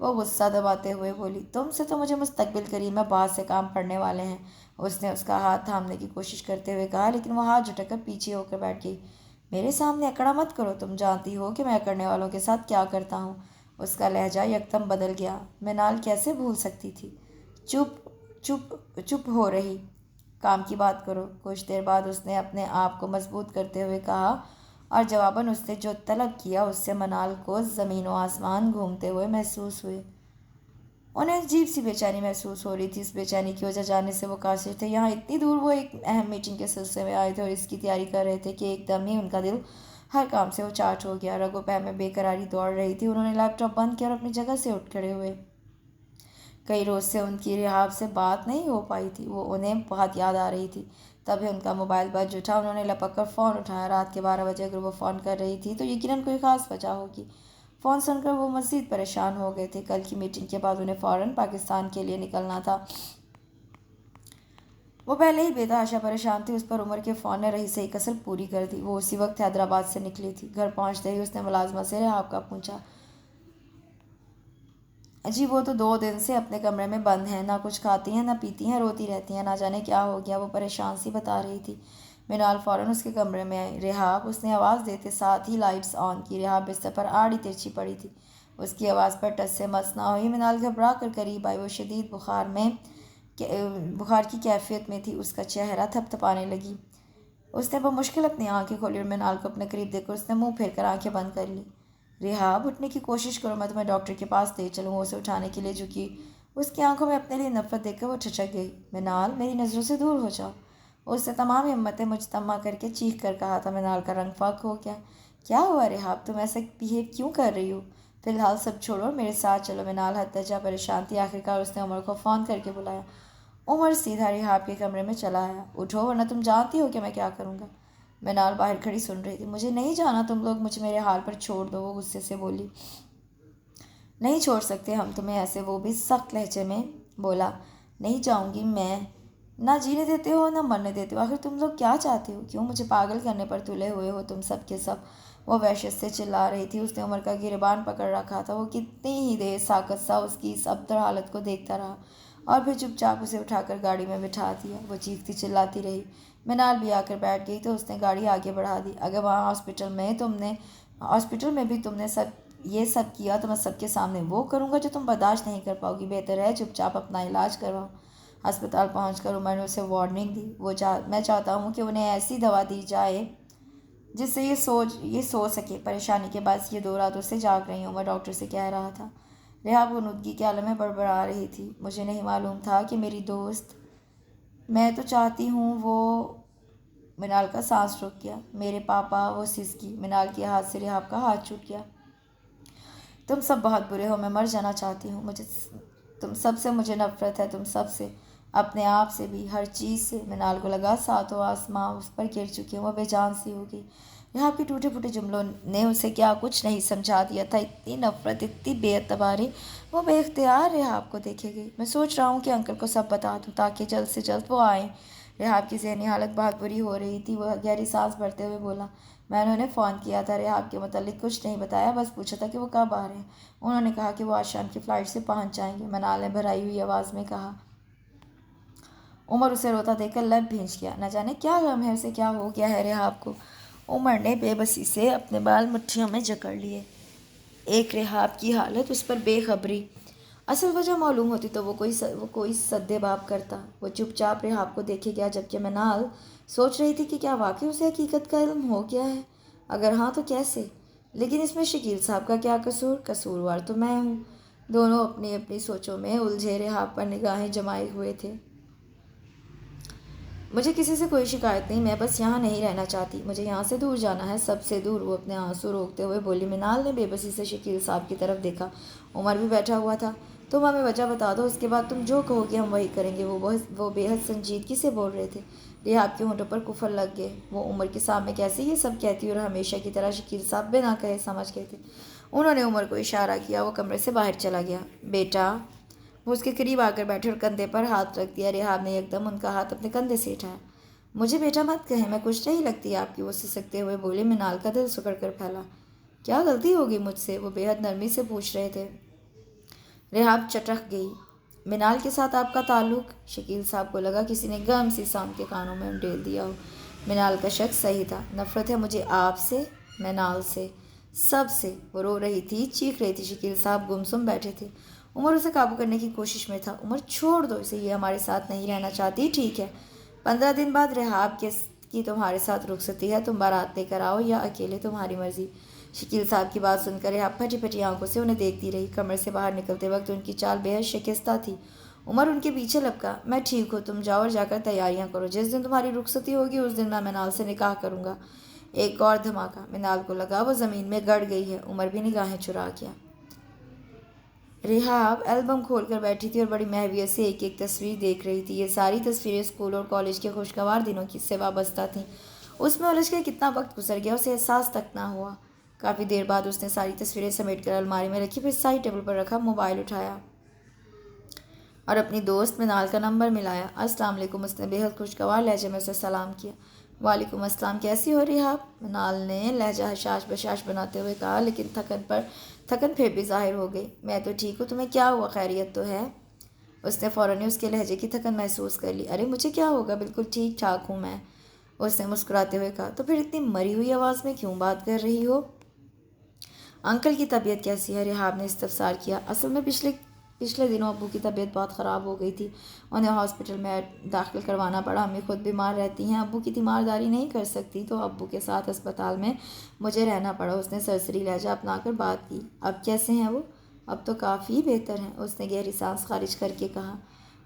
[SPEAKER 1] وہ غصہ دباتے ہوئے بولی۔ تم سے تو مجھے مستقبل قریب میں بہت سے کام پڑنے والے ہیں، اس نے اس کا ہاتھ تھامنے کی کوشش کرتے ہوئے کہا، لیکن وہ ہاتھ جھٹک کر پیچھے ہو کر بیٹھ گئی۔ میرے سامنے اکڑا مت کرو، تم جانتی ہو کہ میں اکڑنے والوں کے ساتھ کیا کرتا ہوں۔ اس کا لہجہ یکدم بدل گیا۔ منال کیسے بھول سکتی تھی؟ چپ ہو رہی، کام کی بات کرو۔ کچھ دیر بعد اس نے اپنے آپ کو مضبوط کرتے ہوئے کہا، اور جواباً اس نے جو طلب کیا اس سے منال کو زمین و آسمان گھومتے ہوئے محسوس ہوئے۔ انہیں عجیب سی بے چینی محسوس ہو رہی تھی۔ اس بے چینی کی وجہ جاننے سے وہ قاصر تھے۔ یہاں اتنی دور وہ ایک اہم میٹنگ کے سلسلے میں آئے تھے اور اس کی تیاری کر رہے تھے کہ ایک دم ہی ان کا دل ہر کام سے اچاٹ ہو گیا۔ رگ و پے میں بے قراری دوڑ رہی تھی۔ انہوں نے لیپ ٹاپ بند کیا اور اپنی جگہ سے اٹھ کھڑے ہوئے۔ کئی روز سے ان کی رحاب سے بات نہیں ہو پائی تھی۔ وہ انہیں بہت یاد آ رہی تھی۔ تبھی ان کا موبائل بج اٹھا۔ انہوں نے لپک کر فون اٹھایا۔ رات کے 12 بجے اگر وہ فون کر رہی تھی تو یقیناً کوئی خاص وجہ ہوگی۔ فون سن کر وہ مزید پریشان ہو گئے تھے۔ کل کی میٹنگ کے بعد انہیں فوراً پاکستان کے لیے نکلنا تھا۔ وہ پہلے ہی بے تحاشا پریشان تھی۔ اس پر عمر کے فون نے رہی سہی کسر پوری کر دی۔ وہ اسی وقت حیدرآباد سے نکلی تھی۔ گھر پہنچتے ہی اس نے ملازمہ سے رحاب کا پوچھا، جی وہ تو 2 دن سے اپنے کمرے میں بند ہیں، نہ کچھ کھاتی ہیں نہ پیتی ہیں، روتی رہتی ہیں، نہ جانے کیا ہو گیا، وہ پریشان سی بتا رہی تھی۔ منال فوراً اس کے کمرے میں آئی۔ رحاب، اس نے آواز دیتے ساتھ ہی لائٹس آن کی۔ رحاب بستر پر آڑی ترچھی پڑی تھی۔ اس کی آواز پر ٹس سے مس نہ ہوئی۔ منال گھبرا کر قریب آئی۔ وہ شدید بخار کی کیفیت میں تھی۔ اس کا چہرہ تھپ تھپانے لگی۔ اس نے بمشکل اپنی آنکھیں کھولی اور منال کو اپنے قریب دیکھ کر اس نے منہ پھیر کر آنکھیں بند کر لیں۔ رحاب، اٹھنے کی کوشش کرو، میں تمہیں ڈاکٹر کے پاس لے چلوں۔ وہ اسے اٹھانے کے لیے جھکی۔ اس کی آنکھوں میں اپنے لیے نفرت دیکھ کر وہ ٹھٹک گئی۔ منال، میری نظروں سے دور ہو جاؤ، اس نے تمام ہمتیں مجتمع کر کے چیخ کر کہا تھا۔ منال کا رنگ فاق ہو گیا۔ کیا ہوا رحاب، تم ایسا بیہیو کیوں کر رہی ہو؟ فی الحال سب چھوڑو اور میرے ساتھ چلو۔ منال حد درجہ پریشان تھی۔ آخرکار اس نے عمر کو فون کر کے بلایا۔ عمر سیدھا رحاب کے کمرے میں چلا آیا۔ اٹھو ورنہ تم جانتی ہو کہ میں کیا کروں گا۔ منال باہر کھڑی سن رہی تھی۔ مجھے نہیں جانا، تم لوگ مجھے میرے حال پر چھوڑ دو، وہ غصے سے بولی۔ نہیں چھوڑ سکتے ہم تمہیں ایسے، وہ بھی سخت لہجے میں بولا۔ نہیں جاؤں گی میں، نہ جینے دیتے ہو نہ مرنے دیتے ہو، آخر تم لوگ کیا چاہتے ہو؟ کیوں مجھے پاگل کرنے پر تلے ہوئے ہو تم سب کے سب؟ وہ وحشت سے چلا رہی تھی۔ اس نے عمر کا گریبان پکڑ رکھا تھا۔ وہ کتنی ہی دیر ساکت سا اس کی اس ابتر حالت کو دیکھتا رہا اور پھر چپ چاپ اسے اٹھا کر گاڑی میں بٹھا دیا۔ وہ چیختی چلاتی رہی۔ منال بھی آ کر بیٹھ گئی تو اس نے گاڑی آگے بڑھا دی۔ اگر وہاں ہاسپٹل میں بھی تم نے یہ سب کیا تو میں سب کے سامنے وہ کروں گا جو تم برداشت نہیں کر پاؤ گی۔ بہتر ہے چپ چاپ اپنا علاج کرواؤ۔ ہسپتال پہنچ کر عمر نے اسے وارننگ دی۔ میں چاہتا ہوں کہ انہیں ایسی دوا دی جائے جس سے یہ سو سکے۔ پریشانی کے باعث یہ 2 راتوں سے جاگ رہی ہیں، عمر ڈاکٹر سے کہہ رہا تھا۔ رحاب غنودگی کے عالم میں بڑبڑا رہی تھی۔ مجھے نہیں معلوم تھا کہ میری دوست، میں تو چاہتی ہوں وہ، منال کا سانس رک گیا۔ میرے پاپا، وہ سسکی۔ منال کے ہاتھ سے رحاب کا ہاتھ چھوٹ گیا۔ تم سب بہت برے ہو، میں مر جانا چاہتی ہوں، تم سب سے مجھے نفرت ہے، تم سب سے، اپنے آپ سے بھی، ہر چیز سے۔ منال کو لگا ساتوں آسماں اس پر گر چکے ہیں۔ وہ بے جان سی ہو گئی۔ رحاب کے ٹوٹے پھوٹے جملوں نے اسے کیا کچھ نہیں سمجھا دیا تھا۔ اتنی نفرت، اتنی بے اعتباری۔ وہ بے اختیار رحاب کو دیکھے گئی۔ میں سوچ رہا ہوں کہ انکل کو سب بتا دوں تاکہ جلد سے جلد وہ آئیں۔ ریحاب کی ذہنی حالت بہت بری ہو رہی تھی۔ وہ گہری سانس بھرتے ہوئے بولا، میں نے انہیں فون کیا تھا، ریحاب کے متعلق کچھ نہیں بتایا، بس پوچھا تھا کہ وہ کب آ رہے ہیں۔ انہوں نے کہا کہ وہ آج شام کی فلائٹ سے پہنچ جائیں گے، منال نے بھرائی ہوئی آواز میں کہا۔ عمر اسے روتا دیکھ کر لب بھینچ گیا۔ نہ جانے کیا غم ہے اسے، کیا ہو گیا ہے ریحاب کو؟ عمر نے بے بسی سے اپنے بال مٹھیوں میں جکڑ لیے۔ ایک ریحاب کی حالت، اس پر بے خبری۔ اصل وجہ معلوم ہوتی تو وہ کوئی سدے باب کرتا۔ وہ چپ چاپ ریحاب کو دیکھے گیا، جبکہ منال سوچ رہی تھی کہ کیا واقعی اسے حقیقت کا علم ہو گیا ہے؟ اگر ہاں تو کیسے؟ لیکن اس میں شکیل صاحب کا کیا قصور؟ قصوروار تو میں ہوں۔ دونوں اپنی اپنی سوچوں میں الجھے ریحاب پر نگاہیں جمائے ہوئے تھے۔ مجھے کسی سے کوئی شکایت نہیں، میں بس یہاں نہیں رہنا چاہتی، مجھے یہاں سے دور جانا ہے، سب سے دور۔ وہ اپنے آنسو روکتے ہوئے بولی۔ منال نے بے بسی سے شکیل صاحب کی طرف دیکھا۔ عمر بھی بیٹھا ہوا تھا۔ تم ہمیں وجہ بتا دو، اس کے بعد تم جو کہو گی ہم وہی کریں گے۔ وہ بے حد سنجیدگی سے بول رہے تھے۔ ریحاب کے ہونٹوں پر کفر لگ گئے۔ وہ عمر کے سامنے کیسے یہ سب کہتی اور ہمیشہ کی طرح شکیل صاحب بنا کہے سمجھ گئے تھے۔ انہوں نے عمر کو اشارہ کیا، وہ کمرے سے باہر چلا گیا۔ بیٹا۔ وہ اس کے قریب آ کر بیٹھے اور کندھے پر ہاتھ رکھ دیا۔ ریحاب نے یکدم ان کا ہاتھ اپنے کندھے سے اٹھایا۔ مجھے بیٹا مت کہیں، میں کچھ نہیں لگتی آپ کی، وہ سسکتے ہوئے بولے۔ منال کا دل سکڑ کر پھیلا۔ کیا غلطی ہوگی مجھ سے؟ وہ بے حد نرمی سے پوچھ رہے تھے۔ ریحاب چٹک گئی۔ منال کے ساتھ آپ کا تعلق؟ شکیل صاحب کو لگا کسی نے گرم سی سانپ کے کانوں میں انڈیل دیا ہو۔ منال کا شک صحیح تھا۔ نفرت ہے مجھے آپ سے، منال سے، سب سے۔ وہ رو رہی تھی، چیخ رہی تھی۔ شکیل صاحب گمسم بیٹھے تھے۔ عمر اسے قابو کرنے کی کوشش میں تھا۔ عمر چھوڑ دو اسے، یہ ہمارے ساتھ نہیں رہنا چاہتی، ٹھیک ہے؟ 15 دن بعد ریحاب کی تمہارے ساتھ رخصتی ہے، تم بارات لے کر آؤ یا اکیلے، تمہاری مرضی۔ شکیل صاحب کی بات سن کر ریحاب پھٹی پھٹی آنکھوں سے انہیں دیکھتی رہی۔ کمرے سے باہر نکلتے وقت ان کی چال بے حد شکستہ تھی۔ عمر ان کے پیچھے لپکا۔ میں ٹھیک ہوں، تم جاؤ اور جا کر تیاریاں کرو، جس دن تمہاری رخصتی ہوگی اس دن میں منال سے نکاح کروں گا۔ ایک اور دھماکہ۔ منال کو لگا وہ زمین میں گڑ گئی ہے۔ عمر بھی نگاہیں چرا گیا۔ ریحاب البم کھول کر بیٹھی تھی اور بڑی محویت سے ایک ایک تصویر دیکھ رہی تھی۔ یہ ساری تصویریں اسکول اور کالج کے خوشگوار دنوں سے وابستہ تھیں۔ اس میں الجھ کے کتنا وقت گزر گیا اسے احساس تک نہ ہوا۔ کافی دیر بعد اس نے ساری تصویریں سمیٹ کر الماری میں رکھی، پھر سائڈ ٹیبل پر رکھا موبائل اٹھایا اور اپنی دوست منال کا نمبر ملایا۔ السلام علیکم، اس نے بے حد خوشگوار لہجے میں اسے سلام کیا۔ وعلیکم السلام، کیسی ہو ریحاب؟ منال نے لہجہ حشاش بشاش بناتے ہوئے کہا، لیکن تھکن پھر بھی ظاہر ہو گئی۔ میں تو ٹھیک ہوں، تمہیں کیا ہوا؟ خیریت تو ہے؟ اس نے فوراً ہی اس کے لہجے کی تھکن محسوس کر لی۔ ارے مجھے کیا ہوگا، بالکل ٹھیک ٹھاک ہوں میں، اس نے مسکراتے ہوئے کہا۔ تو پھر اتنی مری ہوئی آواز میں کیوں بات کر رہی ہو؟ انکل کی طبیعت کیسی ہے؟ ریحاب نے استفسار کیا۔ اصل میں پچھلے دنوں ابو کی طبیعت بہت خراب ہو گئی تھی، انہیں ہاسپٹل میں داخل کروانا پڑا۔ امی خود بیمار رہتی ہیں، ابو کی تیمارداری نہیں کر سکتی، تو ابو کے ساتھ اسپتال میں مجھے رہنا پڑا۔ اس نے سرسری لہجہ اپنا کر بات کی۔ اب کیسے ہیں وہ؟ اب تو کافی بہتر ہیں، اس نے گہری سانس خارج کر کے کہا۔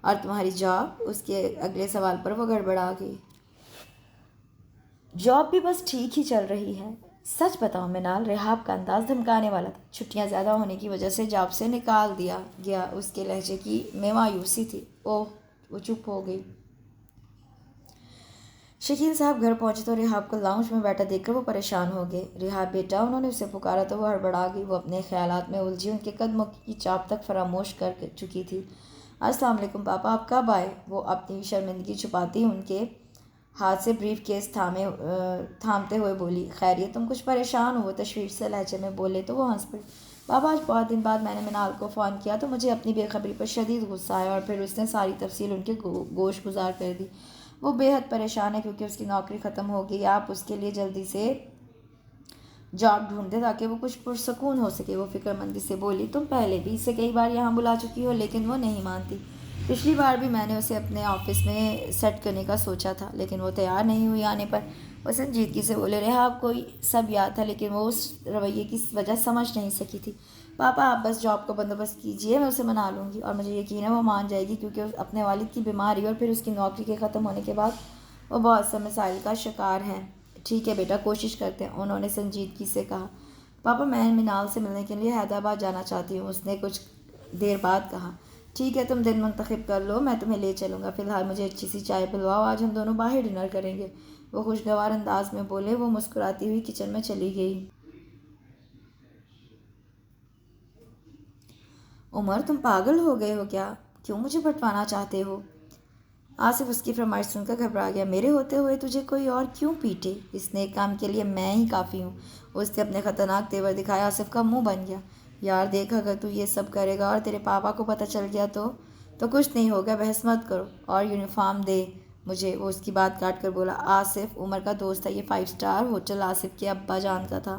[SPEAKER 1] اور تمہاری جاب؟ اس کے اگلے سوال پر وہ گڑبڑا گئی۔ جاب بھی بس ٹھیک ہی چل رہی ہے۔ سچ بتاؤ منال، ریحاب کا انداز دھمکانے والا تھا۔ چھٹیاں زیادہ ہونے کی وجہ سے جاب سے نکال دیا گیا، اس کے لہجے میں مایوسی تھی۔ اوہ، وہ چپ ہو گئی۔ شکیل صاحب گھر پہنچے تو ریحاب کو لاؤنج میں بیٹھا دیکھ کر وہ پریشان ہو گئے۔ ریحاب بیٹا، انہوں نے اسے پکارا تو وہ ہڑبڑا گئی۔ وہ اپنے خیالات میں الجھی، ان کے قدموں کی چاپ تک فراموش کر چکی تھی۔ السلام علیکم پاپا، آپ کب آئے؟ وہ اپنی شرمندگی چھپاتی ان کے ہاتھ سے بریف کیس تھامتے ہوئے بولی۔ خیریت، تم کچھ پریشان ہو؟ وہ تشویش سے لہجے میں بولے تو وہ ہنس پڑی۔ پاپا، آج بہت دن بعد میں نے منال کو فون کیا تو مجھے اپنی بے خبری پر شدید غصہ آیا، اور پھر اس نے ساری تفصیل ان کے گوش گزار کر دی۔ وہ بے حد پریشان ہے کیونکہ اس کی نوکری ختم ہو گئی۔ آپ اس کے لیے جلدی سے جاب ڈھونڈ دیں تاکہ وہ کچھ پرسکون ہو سکے، وہ فکر مندی سے بولی۔ تم پہلے بھی اسے کئی بار یہاں بلا چکی ہو لیکن وہ نہیں مانتی۔ پچھلی بار بھی میں نے اسے اپنے آفس میں سیٹ کرنے کا سوچا تھا لیکن وہ تیار نہیں ہوئی آنے پر۔ وہ سنجیدگی سے بولے۔ ریحاب کو سب یاد تھا لیکن وہ اس رویے کی وجہ سمجھ نہیں سکی تھی۔ پاپا، آپ بس جاب کا بندوبست کیجیے، میں اسے منا لوں گی، اور مجھے یقین ہے وہ مان جائے گی کیونکہ اپنے والد کی بیماری اور پھر اس کی نوکری کے ختم ہونے کے بعد وہ بہت سے مسائل کا شکار ہے۔ ٹھیک ہے بیٹا، کوشش کرتے ہیں، انہوں نے سنجیدگی سے کہا۔ پاپا، میں منال سے ملنے کے لیے حیدرآباد جانا چاہتی ہوں، اس نے کچھ دیر بعد کہا۔ ٹھیک ہے، تم دن منتخب کر لو، میں تمہیں لے چلوں گا، فی الحال مجھے اچھی سی چائے پلواؤ، آج ہم دونوں باہر ڈنر کریں گے، وہ خوشگوار انداز میں بولے۔ وہ مسکراتی ہوئی کچن میں چلی گئی۔ عمر، تم پاگل ہو گئے ہو کیا؟ کیوں مجھے بھٹکانا چاہتے ہو؟ آصف اس کی فرمائش سن کر گھبرا گیا۔ میرے ہوتے ہوئے تجھے کوئی اور کیوں پیٹے؟ اس نیک کام کے لیے میں ہی کافی ہوں۔ اس نے اپنے خطرناک تیور دکھایا۔ آصف کا منہ بن گیا۔ یار دیکھ، اگر تو یہ سب کرے گا اور تیرے پاپا کو پتہ چل گیا تو کچھ نہیں ہوگا۔ بحث مت کرو اور یونیفارم دے مجھے، وہ اس کی بات کاٹ کر بولا۔ آصف عمر کا دوست تھا۔ یہ 5 اسٹار ہوٹل آصف کے ابا جان کا تھا۔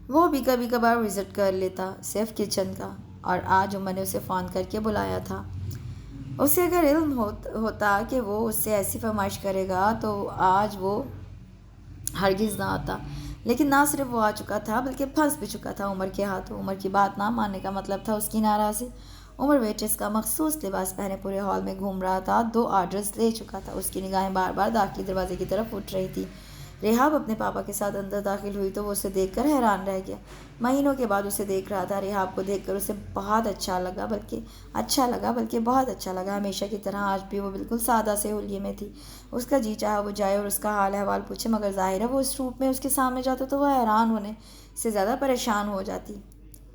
[SPEAKER 1] وہ بھی کبھی کبھار وزٹ کر لیتا سیف کچن کا، اور آج عمر نے اسے فون کر کے بلایا تھا۔ اسے اگر علم ہوتا کہ وہ اس سے ایسی فرمائش کرے گا تو آج وہ ہرگز نہ آتا، لیکن نہ صرف وہ آ چکا تھا بلکہ پھنس بھی چکا تھا عمر کے ہاتھوں۔ عمر کی بات نہ ماننے کا مطلب تھا اس کی ناراضی۔ عمر ویٹریس کا مخصوص لباس پہنے پورے ہال میں گھوم رہا تھا، 2 آرڈرز لے چکا تھا۔ اس کی نگاہیں بار بار داخلی دروازے کی طرف اٹھ رہی تھی۔ ریحاب اپنے پاپا کے ساتھ اندر داخل ہوئی تو وہ اسے دیکھ کر حیران رہ گیا۔ مہینوں کے بعد اسے دیکھ رہا تھا۔ ریحاب کو دیکھ کر اسے بہت اچھا لگا، بلکہ بہت اچھا لگا۔ ہمیشہ کی طرح آج بھی وہ بالکل سادہ سے حلیے میں تھی۔ اس کا جی چاہا وہ جائے اور اس کا حال احوال پوچھے، مگر ظاہر ہے وہ اس روپ میں اس کے سامنے جاتا تو وہ حیران ہونے سے زیادہ پریشان ہو جاتی۔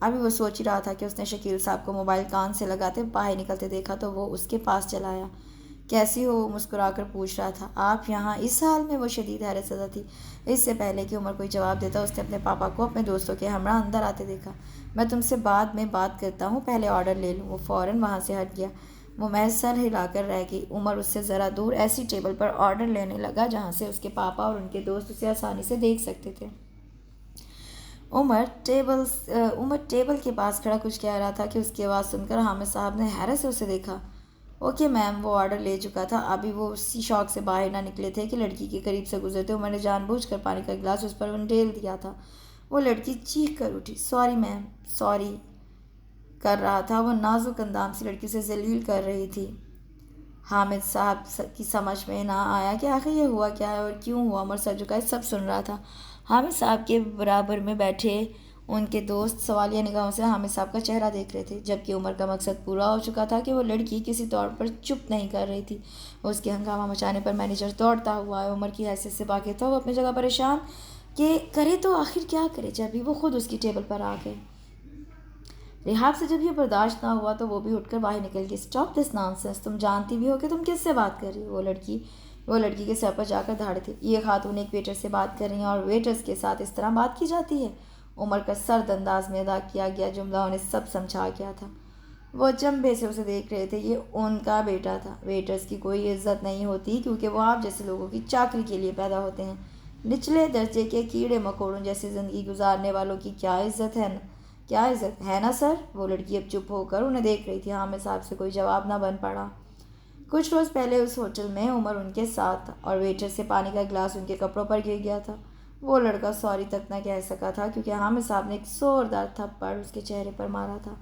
[SPEAKER 1] ابھی وہ سوچ ہی رہا تھا کہ اس نے شکیل صاحب کو موبائل کان سے لگاتے باہر نکلتے دیکھا تو وہ اس کے پاس چلا آیا۔ کیسی ہو؟ مسکرا کر پوچھ رہا تھا۔ آپ یہاں اس حال میں؟ وہ شدید حیرت زدہ تھی۔ اس سے پہلے کہ عمر کوئی جواب دیتا اس نے اپنے پاپا کو اپنے دوستوں کے ہمراہ اندر آتے دیکھا۔ میں تم سے بعد میں بات کرتا ہوں، پہلے آرڈر لے لوں۔ وہ فوراً وہاں سے ہٹ گیا۔ وہ محض سر ہلا کر رہ گئی۔ عمر اس سے ذرا دور ایسی ٹیبل پر آرڈر لینے لگا جہاں سے اس کے پاپا اور ان کے دوست اسے آسانی سے دیکھ سکتے تھے۔ عمر ٹیبل کے پاس کھڑا کچھ کہہ رہا تھا کہ اس کی آواز سن کر حامد صاحب نے حیرت سے اسے دیکھا۔ اوکے میم، وہ آرڈر لے چکا تھا۔ ابھی وہ اسی شوق سے باہر نہ نکلے تھے کہ لڑکی کے قریب سے گزرتے عمر نے جان بوجھ کر پانی کا گلاس اس پر انڈیل دیا تھا۔ وہ لڑکی چیخ کر اٹھی۔ سوری میم، سوری کر رہا تھا۔ وہ نازک اندام سے لڑکی سے ذلیل کر رہی تھی۔ حامد صاحب کی سمجھ میں نہ آیا کہ آخر یہ ہوا کیا ہے اور کیوں ہوا۔ عمر سر جھکائے سب سن رہا تھا۔ حامد صاحب کے برابر میں بیٹھے ان کے دوست سوالیہ نگاہوں سے حامد صاحب کا چہرہ دیکھ رہے تھے، جبکہ عمر کا مقصد پورا ہو چکا تھا کہ وہ لڑکی کسی طور پر چپ نہیں کر رہی تھی۔ اس کے ہنگامہ مچانے پر مینیجر دوڑتا ہوا آیا۔ عمر کی حیثیت سے باقی تھا وہ اپنی جگہ پریشان کہ کرے تو آخر کیا کرے، جبھی وہ خود اس کی ٹیبل پر آ گئے۔ ریحاب سے جب یہ برداشت نہ ہوا تو وہ بھی اٹھ کر باہر نکل گئی۔ اسٹاپ دس نانسنس، تم جانتی بھی ہو کہ تم کس سے بات کر رہی ہو؟ وہ لڑکی کے سر پر جا کر دھاڑے تھی۔ یہ خاتون ایک ویٹر سے بات کر رہی ہیں اور ویٹرز کے ساتھ اس طرح بات کی جاتی ہے؟ عمر کا سرد انداز میں ادا کیا گیا جملہ انہیں سب سمجھا گیا تھا۔ وہ اچنبھے سے اسے دیکھ رہے تھے۔ یہ ان کا بیٹا تھا۔ ویٹرز کی کوئی عزت نہیں ہوتی کیونکہ وہ آپ جیسے لوگوں کی چاکری کے لیے پیدا ہوتے ہیں۔ نچلے درجے کے کیڑے مکوڑوں جیسی زندگی گزارنے والوں کی کیا عزت ہے نا سر؟ وہ لڑکی اب چپ ہو کر انہیں دیکھ رہی تھی۔ حامد صاحب سے کوئی جواب نہ بن پڑا۔ کچھ روز پہلے اس ہوٹل میں عمر ان کے ساتھ تھا اور ویٹر سے پانی کا گلاس ان کے کپڑوں پر گر گیا تھا۔ وہ لڑکا سوری تک نہ کہہ سکا تھا کیونکہ حامد صاحب نے ایک زوردار تھپڑ اس کے چہرے پر مارا تھا۔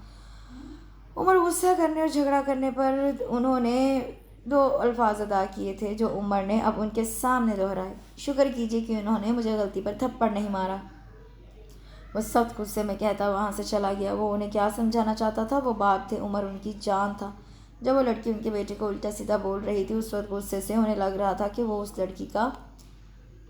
[SPEAKER 1] عمر غصہ کرنے اور جھگڑا کرنے پر انہوں نے 2 الفاظ ادا کیے تھے جو عمر نے اب ان کے سامنے دہرائے۔ شکر کیجیے کہ انہوں نے مجھے غلطی پر تھپڑ نہیں مارا۔ وہ سخت غصے میں کہتا وہاں سے چلا گیا۔ وہ انہیں کیا سمجھانا چاہتا تھا؟ وہ باپ تھے، عمر ان کی جان تھا۔ جب وہ لڑکی ان کے بیٹے کو الٹا سیدھا بول رہی تھی اس وقت غصے سے انہیں لگ رہا تھا کہ وہ اس لڑکی کا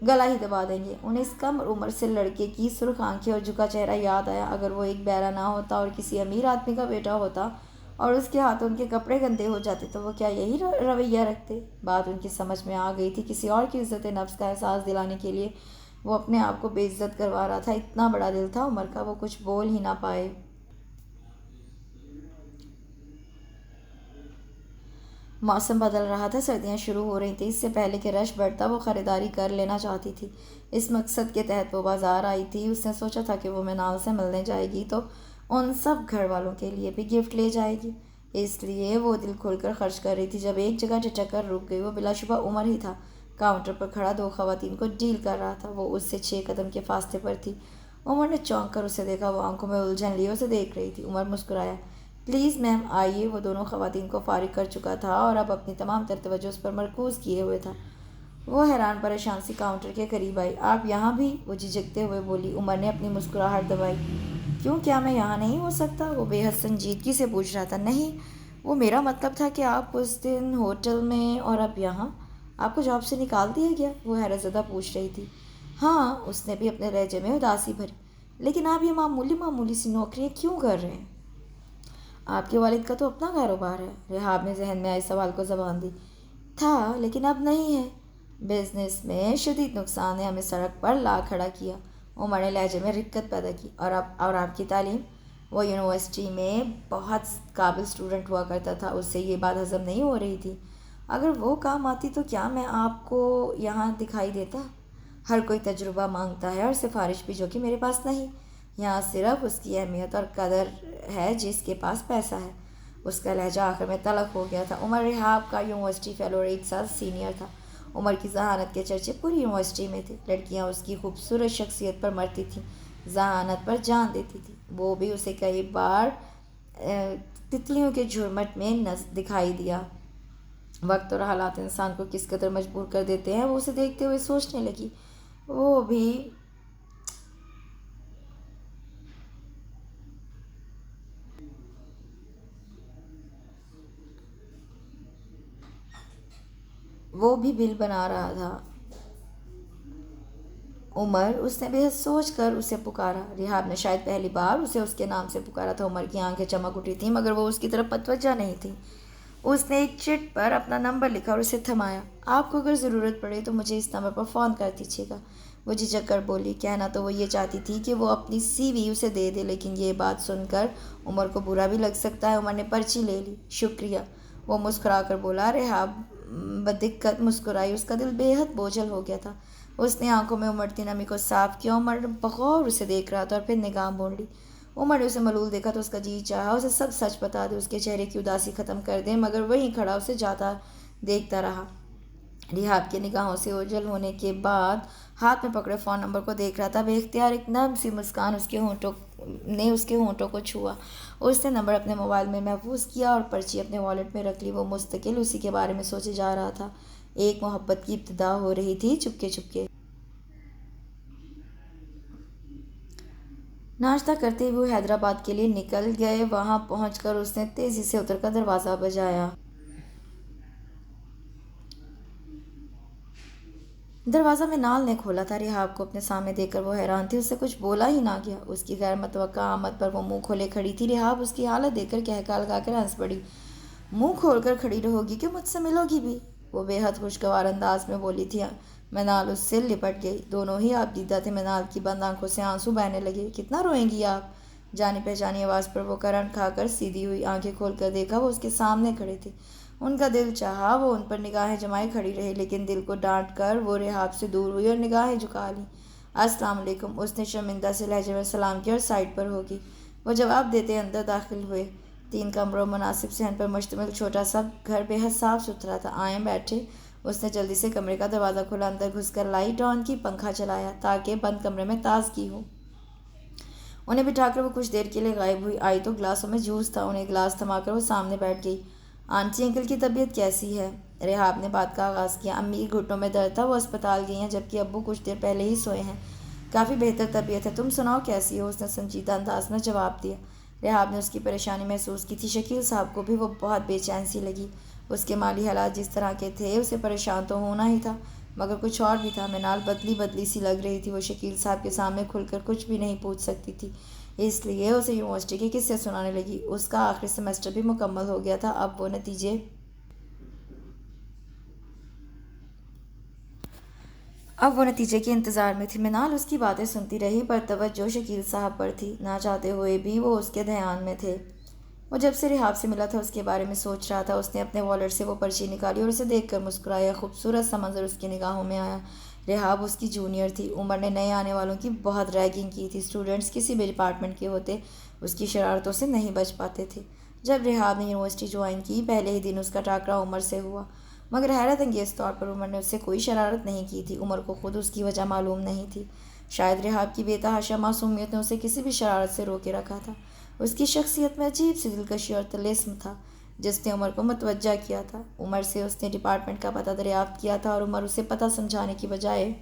[SPEAKER 1] گلا ہی دبا دیں گے۔ انہیں اس کم عمر سے لڑکے کی سرخ آنکھیں اور جھکا چہرہ یاد آیا۔ اگر وہ ایک بیرا نہ ہوتا اور کسی امیر آدمی کا بیٹا ہوتا اور اس کے ہاتھوں ان کے کپڑے گندے ہو جاتے تو وہ کیا یہی رویہ رکھتے؟ بات ان کی سمجھ میں آ گئی تھی۔ کسی اور کی عزت نفس کا احساس دلانے کے لیے وہ اپنے آپ کو بے عزت کروا رہا تھا۔ اتنا بڑا دل تھا عمر کا، وہ کچھ بول ہی نہ پائے۔ موسم بدل رہا تھا، سردیاں شروع ہو رہی تھیں۔ اس سے پہلے کہ رش بڑھتا وہ خریداری کر لینا چاہتی تھی۔ اس مقصد کے تحت وہ بازار آئی تھی۔ اس نے سوچا تھا کہ وہ منال سے ملنے جائے گی تو ان سب گھر والوں کے لیے بھی گفٹ لے جائے گی، اس لیے وہ دل کھول کر خرچ کر رہی تھی۔ جب ایک جگہ ٹھٹک کر رک گئی۔ وہ بلا شبہ عمر ہی تھا، کاؤنٹر پر کھڑا 2 خواتین کو ڈیل کر رہا تھا۔ وہ اس سے 6 قدم کے فاصلے پر تھی۔ عمر نے چونک کر اسے دیکھا۔ وہ آنکھوں میں الجھن لیے اسے دیکھ رہی تھی۔ عمر مسکرایا۔ پلیز میم آئیے۔ وہ دونوں خواتین کو فارغ کر چکا تھا اور اب اپنی تمام تر توجہ اس پر مرکوز کیے ہوئے تھا۔ وہ حیران پریشان سی کاؤنٹر کے قریب آئی۔ آپ یہاں بھی؟ وہ جھجکتے ہوئے بولی۔ عمر نے اپنی مسکراہٹ دبائی۔ کیوں، کیا میں یہاں نہیں ہو سکتا؟ وہ بے حد سنجیدگی سے پوچھ رہا تھا۔ نہیں، وہ میرا مطلب تھا کہ آپ اس دن ہوٹل میں اور اب یہاں۔ آپ کو جاب سے نکال دیا گیا؟ وہ حیرت زدہ پوچھ رہی تھی۔ ہاں، اس نے بھی اپنے لہجے میں اداسی بھری۔ لیکن آپ یہ معمولی سی نوکریاں کیوں کر رہے ہیں؟ آپ کے والد کا تو اپنا کاروبار ہے۔ رحاب نے ذہن میں آئے سوال کو زبان دی۔ تھا لیکن اب نہیں ہے۔ بزنس میں شدید نقصان نے ہمیں سڑک پر لا کھڑا کیا۔ عمر نے لہجے میں رقت پیدا کی۔ اور آپ کی تعلیم؟ وہ یونیورسٹی میں بہت قابل اسٹوڈنٹ ہوا کرتا تھا، اس سے یہ بات ہضم نہیں ہو رہی تھی۔ اگر وہ کام آتی تو کیا میں آپ کو یہاں دکھائی دیتا؟ ہر کوئی تجربہ مانگتا ہے اور سفارش بھی، جو کہ میرے پاس نہیں۔ یہاں صرف اس کی اہمیت اور قدر ہے جس کے پاس پیسہ ہے۔ اس کا لہجہ آخر میں تلخ ہو گیا تھا۔ عمر رحاب کا یونیورسٹی فیلو اور 1 سال سینئر تھا۔ عمر کی ذہانت کے چرچے پوری یونیورسٹی میں تھے۔ لڑکیاں اس کی خوبصورت شخصیت پر مرتی تھیں، ذہانت پر جان دیتی تھیں۔ وہ بھی اسے کئی بار تتلیوں کے جھرمٹ میں دکھائی دیا۔ وقت اور حالات انسان کو کس قدر مجبور کر دیتے ہیں۔ وہ اسے دیکھتے ہوئے سوچنے لگی، وہ بھی بل بنا رہا تھا۔ عمر، اس نے بے حد سوچ کر اسے پکارا۔ رحاب نے شاید پہلی بار اسے اس کے نام سے پکارا تھا۔ عمر کی آنکھیں چمک اٹھی تھیں، مگر وہ اس کی طرف متوجہ نہیں تھی۔ اس نے ایک چٹ پر اپنا نمبر لکھا اور اسے تھمایا۔ آپ کو اگر ضرورت پڑے تو مجھے اس نمبر پر فون کر دیجیے گا۔ وہ جھجک کر بولی۔ کہنا تو وہ یہ چاہتی تھی کہ وہ اپنی CV اسے دے دے، لیکن یہ بات سن کر عمر کو برا بھی لگ سکتا ہے۔ عمر نے پرچی لے لی۔ شکریہ، وہ مسکرا کر بولا۔ رحاب بدقت مسکرائی، اس کا دل بے حد بوجھل ہو گیا تھا۔ اس نے آنکھوں میں امڑتی نمی کو صاف کیا۔ عمر بغور اسے دیکھ رہا تھا اور پھر نگاہ موڑ لی۔ عمر نے اسے ملول دیکھا تو اس کا جی چاہا اسے سب سچ بتا دے، اس کے چہرے کی اداسی ختم کر دے، مگر وہیں کھڑا اسے جاتا دیکھتا رہا۔ رحاب کی نگاہوں سے اوجھل ہونے کے بعد ہاتھ میں پکڑے فون نمبر کو دیکھ رہا تھا۔ بے اختیار ایک نرم سی مسکان اس کے ہونٹوں کو چھوا۔ اس نے نمبر اپنے موبائل میں محفوظ کیا اور پرچی اپنے والیٹ میں رکھ لی۔ وہ مستقل اسی کے بارے میں سوچے جا رہا تھا۔ ایک محبت کی ابتدا ہو رہی تھی، چپکے چپکے۔ ناشتہ کرتے ہوئے وہ حیدرآباد کے لیے نکل گئے۔ وہاں پہنچ کر اس نے تیزی سے اتر کر دروازہ بجایا۔ دروازہ منال نے کھولا تھا۔ رحاب کو اپنے سامنے دیکھ کر وہ حیران تھی، اس سے کچھ بولا ہی نہ گیا۔ اس کی غیر متوقع آمد پر وہ منہ کھولے کھڑی تھی۔ رحاب اس کی حالت دیکھ کر قہقہا لگا کر ہنس پڑی۔ منہ کھول کر کھڑی رہو گی کہ مجھ سے ملو گی بھی؟ وہ بے حد خوشگوار انداز میں بولی تھی۔ منال اس سے لپٹ گئی۔ دونوں ہی آپ دیدہ تھے۔ منال کی بند آنکھوں سے آنسو بہنے لگے۔ کتنا روئیں گی آپ؟ جانی پہچانی آواز پر وہ کرنٹ کھا کر سیدھی ہوئی۔ آنکھیں کھول کر دیکھا، وہ اس کے سامنے کھڑے تھے۔ ان کا دل چاہا وہ ان پر نگاہیں جمائے کھڑی رہے، لیکن دل کو ڈانٹ کر وہ رحاب سے دور ہوئی اور نگاہیں جھکا لیں۔ السلام علیکم، اس نے شرمندہ سے لہجے میں سلام کیا اور سائڈ پر ہو گئی۔ وہ جواب دیتے اندر داخل ہوئے۔ 3 کمروں، مناسب صحن پر مشتمل چھوٹا سا گھر بے حد صاف ستھرا تھا۔ آئیں بیٹھے۔ اس نے جلدی سے کمرے کا دروازہ کھولا، اندر گھس کر لائٹ آن کی، پنکھا چلایا تاکہ بند کمرے میں تازگی ہو۔ انہیں بٹھا کر وہ کچھ دیر کے لیے غائب ہوئی۔ آئی تو گلاسوں میں جوس تھا۔ انہیں گلاس تھما کر وہ سامنے بیٹھ گئی۔ آنٹی انکل کی طبیعت کیسی ہے؟ رحاب نے بات کا آغاز کیا۔ امی کے گھٹنوں میں درد تھا، وہ اسپتال گئی ہیں، جبکہ ابو کچھ دیر پہلے ہی سوئے ہیں۔ کافی بہتر طبیعت ہے، تم سناؤ کیسی ہو؟ اس نے سنجیدہ انداز میں جواب دیا۔ رحاب نے اس کی پریشانی محسوس کی تھی۔ شکیل صاحب کو بھی وہ بہت بے چین سی لگی۔ اس کے مالی حالات جس طرح کے تھے، اسے پریشان تو ہونا ہی تھا، مگر کچھ اور بھی تھا۔ منال بدلی سی لگ رہی تھی۔ وہ شکیل صاحب کے سامنے کھل کر کچھ بھی نہیں پوچھ سکتی تھی، اس لیے اسے یونیورسٹی کے قصے سنانے لگی۔ اس کا آخری سیمسٹر بھی مکمل ہو گیا تھا۔ اب وہ نتیجے کے انتظار میں تھی۔ منال اس کی باتیں سنتی رہی، پر توجہ شکیل صاحب پر تھی۔ نہ چاہتے ہوئے بھی وہ اس کے دھیان میں تھے۔ وہ جب سے رحاب سے ملا تھا اس کے بارے میں سوچ رہا تھا۔ اس نے اپنے والیٹ سے وہ پرچی نکالی اور اسے دیکھ کر مسکرایا۔ خوبصورت سا منظر اس کی نگاہوں میں آیا۔ رحاب اس کی جونیئر تھی۔ عمر نے نئے آنے والوں کی بہت ریگنگ کی تھی۔ اسٹوڈنٹس کسی بھی ڈپارٹمنٹ کے ہوتے اس کی شرارتوں سے نہیں بچ پاتے تھے۔ جب رحاب نے یونیورسٹی جوائن کی، پہلے ہی دن اس کا ٹاکرا عمر سے ہوا، مگر حیرت انگیز طور پر عمر نے اس سے کوئی شرارت نہیں کی تھی۔ عمر کو خود اس کی وجہ معلوم نہیں تھی۔ شاید رحاب کی بے تحاشا معصومیت نے اسے کسی بھی شرارت سے روکے رکھا تھا۔ اس کی شخصیت میں عجیب سی دلکشی اور طلسم تھا جس نے عمر کو متوجہ کیا تھا۔ عمر سے اس نے ڈپارٹمنٹ کا پتہ دریافت کیا تھا اور عمر اسے پتہ سمجھانے کی بجائے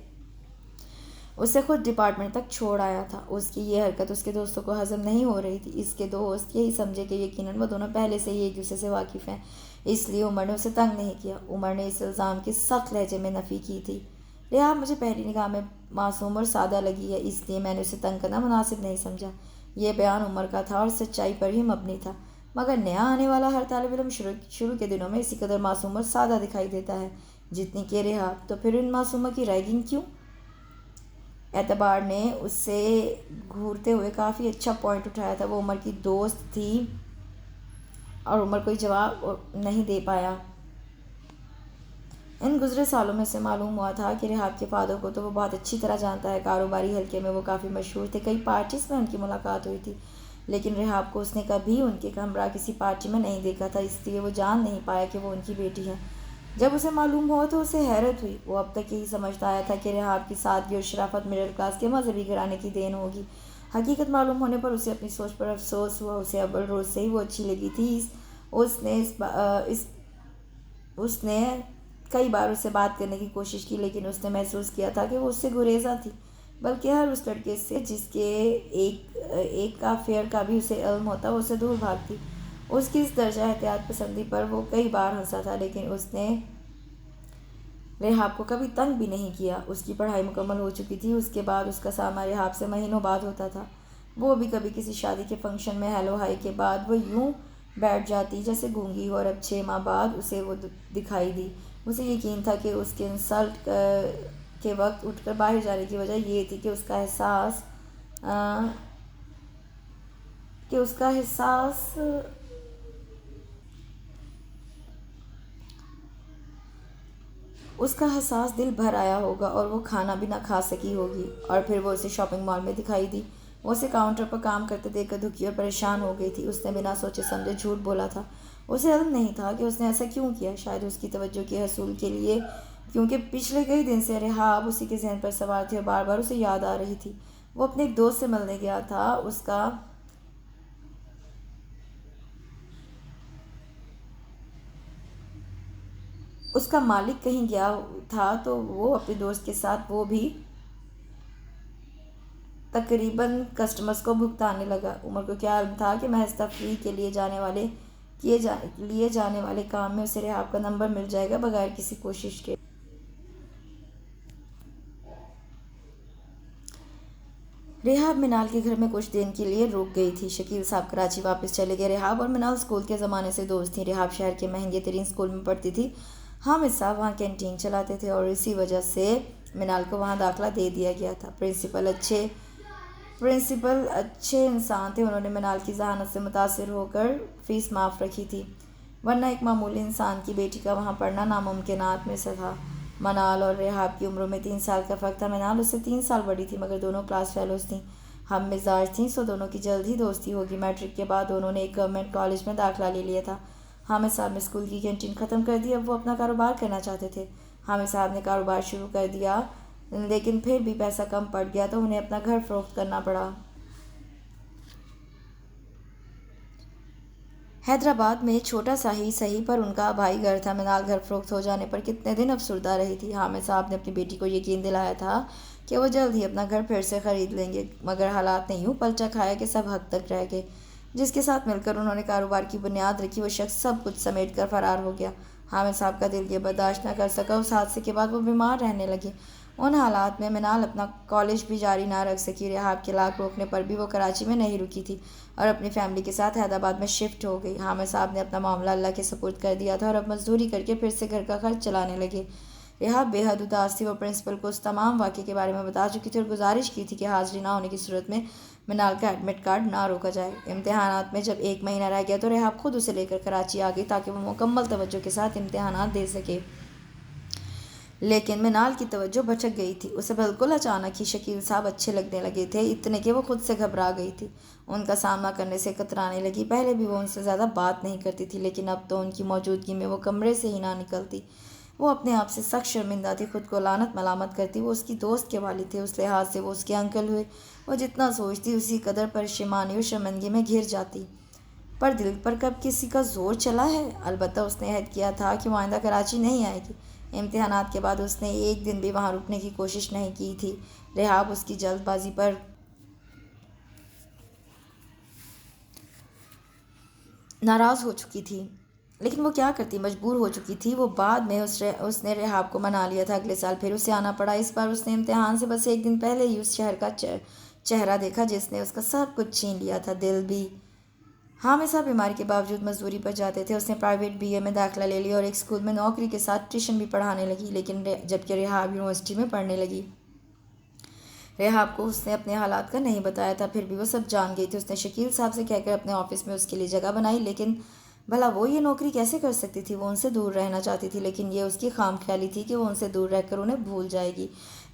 [SPEAKER 1] اسے خود ڈپارٹمنٹ تک چھوڑ آیا تھا۔ اس کی یہ حرکت اس کے دوستوں کو ہضم نہیں ہو رہی تھی۔ اس کے دوست یہی سمجھے کہ یقیناً وہ دونوں پہلے سے ہی ایک دوسرے سے واقف ہیں، اس لیے عمر نے اسے تنگ نہیں کیا۔ عمر نے اس الزام کی سخت لہجے میں نفی کی تھی۔ رحاب مجھے پہلی نگاہ میں معصوم اور سادہ لگی ہے، اس لیے میں نے اسے تنگ کرنا مناسب نہیں سمجھا۔ یہ بیان عمر کا تھا اور سچائی پر ہی مبنی تھا۔ مگر نیا آنے والا ہر طالب علم شروع کے دنوں میں اسی قدر معصوم اور سادہ دکھائی دیتا ہے جتنی کہ ریحاب۔ تو پھر ان معصوموں کی ریگنگ کیوں؟ اعتبار نے اس سے گھورتے ہوئے کافی اچھا پوائنٹ اٹھایا تھا۔ وہ عمر کی دوست تھی اور عمر کوئی جواب نہیں دے پایا۔ ان گزرے سالوں میں سے معلوم ہوا تھا کہ ریحاب کے فادر کو تو وہ بہت اچھی طرح جانتا ہے، کاروباری حلقے میں وہ کافی مشہور تھے، کئی پارٹیز میں ان کی ملاقات ہوئی تھی، لیکن ریحاب کو اس نے کبھی ان کے ہمراہ کسی پارٹی میں نہیں دیکھا تھا، اس لیے وہ جان نہیں پایا کہ وہ ان کی بیٹی ہے۔ جب اسے معلوم ہوا تو اسے حیرت ہوئی۔ وہ اب تک یہی سمجھتا آیا تھا کہ ریحاب کی سادگی اور شرافت مڈل کلاس کے مذہبی گھرانے کی دین ہوگی۔ حقیقت معلوم ہونے پر اسے اپنی سوچ پر افسوس ہوا۔ اسے اول روز سے ہی وہ اچھی لگی تھی۔ اس نے کئی بار اس سے بات کرنے کی کوشش کی، لیکن اس نے محسوس کیا تھا کہ وہ اس سے گریزاں تھی، بلکہ ہر اس لڑکے سے جس کے ایک کا فیئر کا بھی اسے علم ہوتا وہ اسے دور بھاگتی۔ اس کی اس درجہ احتیاط پسندی پر وہ کئی بار ہنسا تھا، لیکن اس نے ریحاب کو کبھی تنگ بھی نہیں کیا۔ اس کی پڑھائی مکمل ہو چکی تھی، اس کے بعد اس کا سامنا ریحاب سے مہینوں بعد ہوتا تھا۔ وہ بھی کبھی کسی شادی کے فنکشن میں ہیلو ہائی کے بعد وہ یوں بیٹھ جاتی جیسے گونگی ہو، اور اب 6 ماہ بعد اسے وہ دکھائی دی۔ اسے یقین تھا کہ اس کے انسلٹ کے وقت اٹھ کر باہر جانے کی وجہ یہ تھی کہ اس کا حساس دل بھر آیا ہوگا اور وہ کھانا بھی نہ کھا سکی ہوگی، اور پھر وہ اسے شاپنگ مال میں دکھائی دی۔ وہ اسے کاؤنٹر پر کام کرتے دیکھ کر دکھی اور پریشان ہو گئی تھی۔ اس نے بنا سوچے سمجھے جھوٹ بولا تھا۔ اسے علم نہیں تھا کہ اس نے ایسا کیوں کیا، شاید اس کی توجہ کے حصول کے لیے، کیونکہ پچھلے کئی دن سے ریحاب اسی کے ذہن پر سوار تھی اور بار بار اسے یاد آ رہی تھی۔ وہ اپنے ایک دوست سے ملنے گیا تھا، اس کا مالک کہیں گیا تھا تو وہ اپنے دوست کے ساتھ وہ بھی تقریباً کسٹمرز کو بھگتانے لگا۔ عمر کو کیا علم تھا کہ محض تفریح کے لیے جانے والے کام میں اسے ریحاب کا نمبر مل جائے گا بغیر کسی کوشش کے۔ ریحاب منال کے گھر میں کچھ دن کے لیے رک گئی تھی۔ شکیل صاحب کراچی واپس چلے گئے۔ ریحاب اور منال اسکول کے زمانے سے دوست تھیں۔ ریحاب شہر کے مہنگے ترین اسکول میں پڑھتی تھی۔ حامد صاحب وہاں کینٹین چلاتے تھے اور اسی وجہ سے منال کو وہاں داخلہ دے دیا گیا تھا۔ پرنسپل اچھے انسان تھے۔ انہوں نے منال کی ذہانت سے متاثر ہو کر فیس معاف رکھی تھی، ورنہ ایک معمولی انسان کی بیٹی کا وہاں پڑھنا ناممکنات میں سے تھا۔ منال اور ریحاب کی عمروں میں 3 سال کا فرق تھا۔ منال اس سے 3 سال بڑی تھی، مگر دونوں کلاس فیلوز تھیں، ہم مزاج تھیں، سو دونوں کی جلد ہی دوستی ہوگی۔ میٹرک کے بعد دونوں نے ایک گورنمنٹ کالج میں داخلہ لے لیا تھا۔ حامد صاحب نے اسکول کی کینٹین ختم کر دی، اب وہ اپنا کاروبار کرنا چاہتے تھے۔ حامد صاحب نے کاروبار شروع کر دیا، لیکن پھر بھی پیسہ کم پڑ گیا تو انہیں اپنا گھر فروخت کرنا پڑا۔ حیدرآباد میں چھوٹا سا ہی صحیح پر ان کا آبائی گھر تھا۔ منال گھر فروخت ہو جانے پر کتنے دن افسردہ رہی تھی۔ حامد صاحب نے اپنی بیٹی کو یقین دلایا تھا کہ وہ جلد ہی اپنا گھر پھر سے خرید لیں گے، مگر حالات نے یوں پلچا کھایا کہ سب حد تک رہ گئے۔ جس کے ساتھ مل کر انہوں نے کاروبار کی بنیاد رکھی، وہ شخص سب کچھ سمیٹ کر فرار ہو گیا۔ حامد صاحب کا دل یہ برداشت نہ کر سکا۔ اس حادثے کے بعد وہ بیمار رہنے لگے۔ ان حالات میں منال اپنا کالج بھی جاری نہ رکھ سکی۔ ریحاب کے لاکھ روکنے پر بھی وہ کراچی میں نہیں رکی تھی اور اپنی فیملی کے ساتھ حیدرآباد میں شفٹ ہو گئی۔ حامد صاحب نے اپنا معاملہ اللہ کے سپرد کر دیا تھا اور اب مزدوری کر کے پھر سے گھر کا خرچ چلانے لگے۔ ریحاب بے حد اداس تھی۔ وہ پرنسپل کو اس تمام واقعے کے بارے میں بتا چکی تھی اور گزارش کی تھی کہ حاضری نہ ہونے کی صورت میں منال کا ایڈمٹ کارڈ نہ روکا جائے۔ امتحانات میں جب 1 مہینہ رہ گیا تو ریحاب خود اسے لے کر کراچی آ گئی تاکہ وہ مکمل توجہ کے ساتھ امتحانات دے سکے، لیکن منال کی توجہ بھٹک گئی تھی۔ اسے بالکل اچانک ہی شکیل صاحب اچھے لگنے لگے تھے، اتنے کہ وہ خود سے گھبرا گئی تھی، ان کا سامنا کرنے سے کترانے لگی۔ پہلے بھی وہ ان سے زیادہ بات نہیں کرتی تھی، لیکن اب تو ان کی موجودگی میں وہ کمرے سے ہی نہ نکلتی۔ وہ اپنے آپ سے سخت شرمندہ تھی، خود کو لعنت ملامت کرتی۔ وہ اس کی دوست کے والد تھے، اس لحاظ سے وہ اس کے انکل ہوئے۔ وہ جتنا سوچتی اسی قدر پشیمانی اور شرمندگی میں گھر جاتی۔ پر دل پر کب کسی کا زور چلا ہے؟ البتہ اس نے عہد کیا تھا کہ وہ آئندہ کراچی نہیں آئے گی۔ امتحانات کے بعد اس نے ایک دن بھی وہاں رکنے کی کوشش نہیں کی تھی۔ ریحاب اس کی جلد بازی پر ناراض ہو چکی تھی، لیکن وہ کیا کرتی، مجبور ہو چکی تھی۔ وہ بعد میں اس نے ریحاب کو منا لیا تھا۔ اگلے سال پھر اسے آنا پڑا۔ اس بار اس نے امتحان سے بس 1 دن پہلے ہی اس شہر کا چہرہ دیکھا جس نے اس کا سب کچھ چھین لیا تھا، دل بھی، حامد صاحب بیماری کے باوجود مزدوری پر جاتے تھے. اس نے پرائیویٹ BA میں داخلہ لے لیا اور ایک اسکول میں نوکری کے ساتھ ٹیوشن بھی پڑھانے لگی. لیکن جبکہ ریحاب یونیورسٹی میں پڑھنے لگی. ریحاب کو اس نے اپنے حالات کا نہیں بتایا تھا، پھر بھی وہ سب جان گئی تھی. اس نے شکیل صاحب سے کہہ کر اپنے آفس میں اس کے لیے جگہ بنائی. لیکن بھلا وہ یہ نوکری کیسے کر سکتی تھی؟ وہ ان سے دور رہنا چاہتی تھی، لیکن یہ اس کی خام خیالی تھی کہ وہ ان سے دور رہ کر انہیں بھول جائے گی.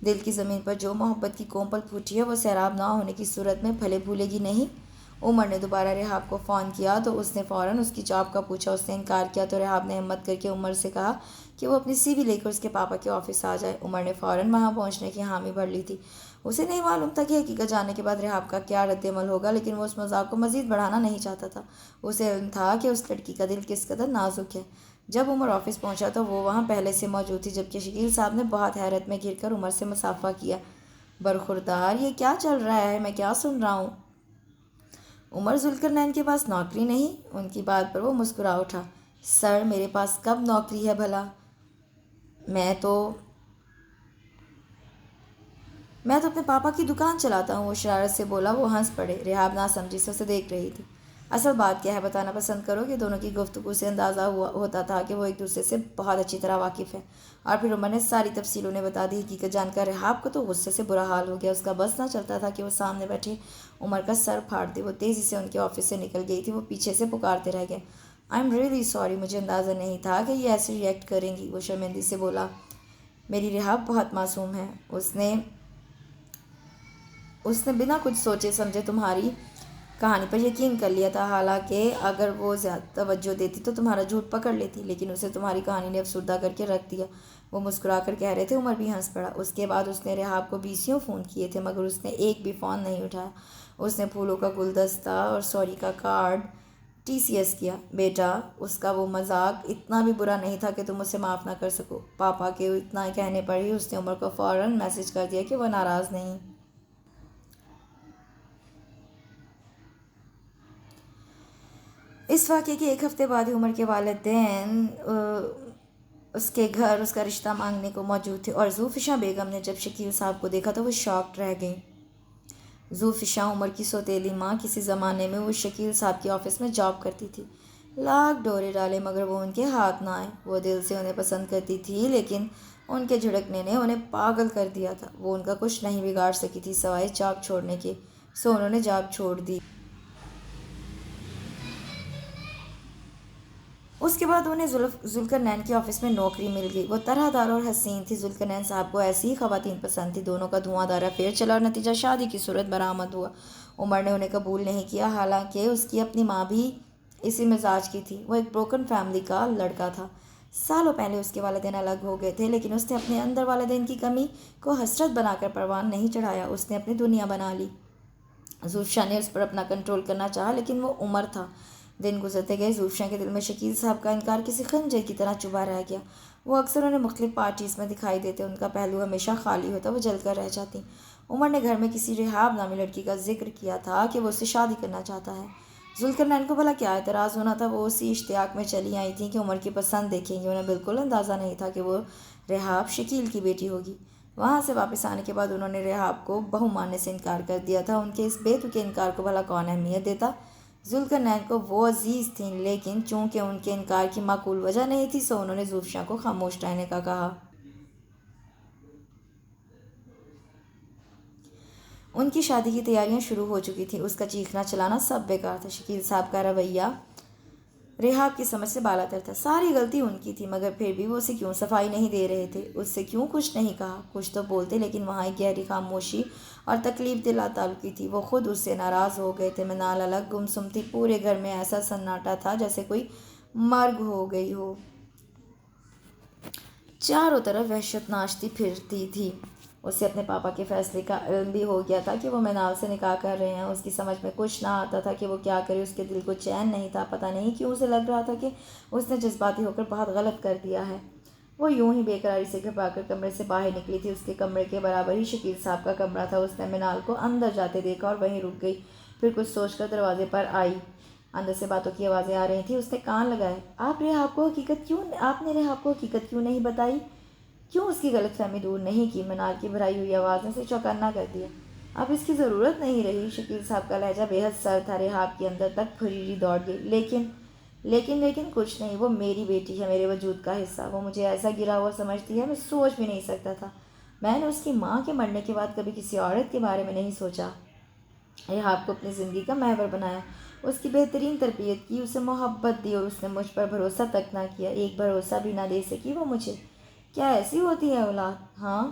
[SPEAKER 1] دل کی زمین پر جو محبت کی کومپل پھوٹی ہے وہ سیراب نہ ہونے کی صورت میں پھلے پھولے گی نہیں. عمر نے دوبارہ ریحاب کو فون کیا تو اس نے فوراً اس کی جاب کا پوچھا. اس نے انکار کیا تو ریحاب نے ہمت کر کے عمر سے کہا کہ وہ اپنی CV لے کر اس کے پاپا کے آفس آ جائے. عمر نے فوراً وہاں پہنچنے کی حامی بھر لی تھی. اسے نہیں معلوم تھا کہ حقیقت جاننے کے بعد ریحاب کا کیا رد عمل ہوگا، لیکن وہ اس مذاق کو مزید بڑھانا نہیں چاہتا تھا. اسے علم تھا کہ اس لڑکی کا دل کس قدر نازک ہے. جب عمر آفس پہنچا تو وہ وہاں پہلے سے موجود تھی، جبکہ شکیل صاحب نے بہت حیرت میں گر کر عمر سے مصافحہ کیا. برخوردار، یہ کیا چل رہا ہے؟ میں کیا سن رہا ہوں؟ عمر ذوالقرنین کے پاس نوکری نہیں؟ ان کی بات پر وہ مسکرا اٹھا. سر، میرے پاس کب نوکری ہے بھلا؟ میں تو اپنے پاپا کی دکان چلاتا ہوں، وہ شرارت سے بولا. وہ ہنس پڑے. ریحاب ناسمجھی سے اسے دیکھ رہی تھی. اصل بات کیا ہے بتانا پسند کرو گے؟ دونوں کی گفتگو سے اندازہ ہوتا تھا کہ وہ ایک دوسرے سے بہت اچھی طرح واقف ہیں. اور پھر عمر نے ساری تفصیل انہیں بتا دی. حقیقت جان کر ریحاب کو تو غصے سے برا حال ہو گیا. اس کا بس نہ چلتا تھا کہ وہ سامنے بیٹھے عمر کا سر پھاڑ دے. وہ تیزی سے ان کے آفس سے نکل گئی تھی. وہ پیچھے سے پکارتے رہ گئے. آئی ایم ریئلی سوری، مجھے اندازہ نہیں تھا کہ یہ ایسے ریئیکٹ کریں گی. وہ شرمندگی سے بولا. میری ریحاب بہت معصوم ہے. اس نے بنا کچھ سوچے سمجھے تمہاری کہانی پر یقین کر لیا تھا. حالانکہ اگر وہ زیادہ توجہ دیتی تو تمہارا جھوٹ پکڑ لیتی، لیکن اسے تمہاری کہانی نے افسردہ کر کے رکھ دیا. وہ مسکرا کر کہہ رہے تھے. عمر بھی ہنس پڑا. اس کے بعد اس نے ریحاب کو 20 فون کیے تھے، مگر اس نے ایک بھی فون نہیں اٹھایا. اس نے پھولوں کا گلدستہ اور سوری کا کارڈ TCS کیا. بیٹا، اس کا وہ مذاق اتنا بھی برا نہیں تھا کہ تم اسے معاف نہ کر سکو. پاپا کے اتنا کہنے پر ہی اس نے عمر کو فوراً میسج کر دیا کہ وہ ناراض نہیں. اس واقعے کے ایک ہفتے بعد ہی عمر کے والدین اس کے گھر اس کا رشتہ مانگنے کو موجود تھے، اور ذوالفشاں بیگم نے جب شکیل صاحب کو دیکھا تو وہ شاکڈ رہ گئیں. ذوالفشاں عمر کی سوتیلی ماں. کسی زمانے میں وہ شکیل صاحب کے آفس میں جاب کرتی تھی. لاکھ ڈورے ڈالے مگر وہ ان کے ہاتھ نہ آئے. وہ دل سے انہیں پسند کرتی تھی، لیکن ان کے جھڑکنے نے انہیں پاگل کر دیا تھا. وہ ان کا کچھ نہیں بگاڑ سکی تھی سوائے جاب چھوڑنے کے. سو انہوں نے جاب چھوڑ دی. اس کے بعد انہیں ذوالقرنین کے آفس میں نوکری مل گئی. وہ طرح دار اور حسین تھی. ذوالقرنین صاحب کو ایسی ہی خواتین پسند تھی. دونوں کا دھواں دھار افیئر چلا اور نتیجہ شادی کی صورت برآمد ہوا. عمر نے انہیں قبول نہیں کیا، حالانکہ اس کی اپنی ماں بھی اسی مزاج کی تھی. وہ ایک بروکن فیملی کا لڑکا تھا. سالوں پہلے اس کے والدین الگ ہو گئے تھے، لیکن اس نے اپنے اندر والدین کی کمی کو حسرت بنا کر پروان نہیں چڑھایا. اس نے اپنی دنیا بنا لی. ذوالفشاں نے اس پر اپنا کنٹرول کرنا چاہا، لیکن وہ عمر تھا. دن گزرتے گئے. ذوالفشاں کے دل میں شکیل صاحب کا انکار کسی خنجر کی طرح چبھا رہ گیا. وہ اکثر انہیں مختلف پارٹیز میں دکھائی دیتے. ان کا پہلو ہمیشہ خالی ہوتا. وہ جل کر رہ جاتی. عمر نے گھر میں کسی ریحاب نامی لڑکی کا ذکر کیا تھا کہ وہ اس سے شادی کرنا چاہتا ہے. ذوالقرنین کو بھلا کیا اعتراض ہونا تھا؟ وہ اسی اشتیاق میں چلی آئی تھیں کہ عمر کی پسند دیکھیں گی. انہیں بالکل اندازہ نہیں تھا کہ وہ ریحاب شکیل کی بیٹی ہوگی. وہاں سے واپس آنے کے بعد انہوں نے ریحاب کو بہو ماننے سے انکار کر دیا تھا. ان کے اس بے تکے انکار کو بھلا کون اہمیت دیتا؟ ذوالقرنین کو وہ عزیز تھیں، لیکن چونکہ ان کے انکار کی معقول وجہ نہیں تھی، سو انہوں نے ذوالفشاں کو خاموش رہنے کا کہا. ان کی شادی کی تیاریاں شروع ہو چکی تھیں. اس کا چیخنا چلانا سب بیکار تھا. شکیل صاحب کا رویہ ریحاب کی سمجھ سے بالا تر تھا. ساری غلطی ان کی تھی، مگر پھر بھی وہ اسے کیوں صفائی نہیں دے رہے تھے؟ اس سے کیوں کچھ نہیں کہا؟ کچھ تو بولتے، لیکن وہاں ایک گہری خاموشی اور تکلیف دہ تعلقی تھی. وہ خود اس سے ناراض ہو گئے تھے. منال الگ گمسم تھی. پورے گھر میں ایسا سناٹا تھا جیسے کوئی مرگ ہو گئی ہو. چاروں طرف وحشت ناشتی پھرتی تھی. اسے اپنے پاپا کے فیصلے کا علم بھی ہو گیا تھا کہ وہ منال سے نکاح کر رہے ہیں. اس کی سمجھ میں کچھ نہ آتا تھا کہ وہ کیا کرے. اس کے دل کو چین نہیں تھا. پتہ نہیں کیوں اسے لگ رہا تھا کہ اس نے جذباتی ہو کر بہت غلط کر دیا ہے. وہ یوں ہی بے قراری سے گھبرا کر کمرے سے باہر نکلی تھی. اس کے کمرے کے برابر ہی شکیل صاحب کا کمرہ تھا. اس نے منال کو اندر جاتے دیکھا اور وہیں رک گئی. پھر کچھ سوچ کر دروازے پر آئی. اندر سے باتوں کی آوازیں آ رہی تھیں. اس نے کان لگائے. آپ نے ریحاب کو حقیقت کیوں نہیں بتائی؟ کیوں اس کی غلط فہمی دور نہیں کی؟ منال کی بھرائی ہوئی آواز نے اسے چوکنا کر دیا. اب اس کی ضرورت نہیں رہی۔ شکیل صاحب کا لہجہ بے حد سر تھا، ریحاب کے اندر تک پھریری دوڑ گئی۔ لیکن کچھ نہیں، وہ میری بیٹی ہے، میرے وجود کا حصہ۔ وہ مجھے ایسا گرا ہوا سمجھتی ہے، میں سوچ بھی نہیں سکتا تھا۔ میں نے اس کی ماں کے مرنے کے بعد کبھی کسی عورت کے بارے میں نہیں سوچا۔ ریحاب کو اپنی زندگی کا محور بنایا، اس کی بہترین تربیت کی، اسے محبت دی، اور اس نے مجھ پر بھروسہ تک نہ کیا، ایک بھروسہ بھی نہ دے سکی وہ مجھے۔ کیا ایسی ہوتی ہے اولاد؟ ہاں،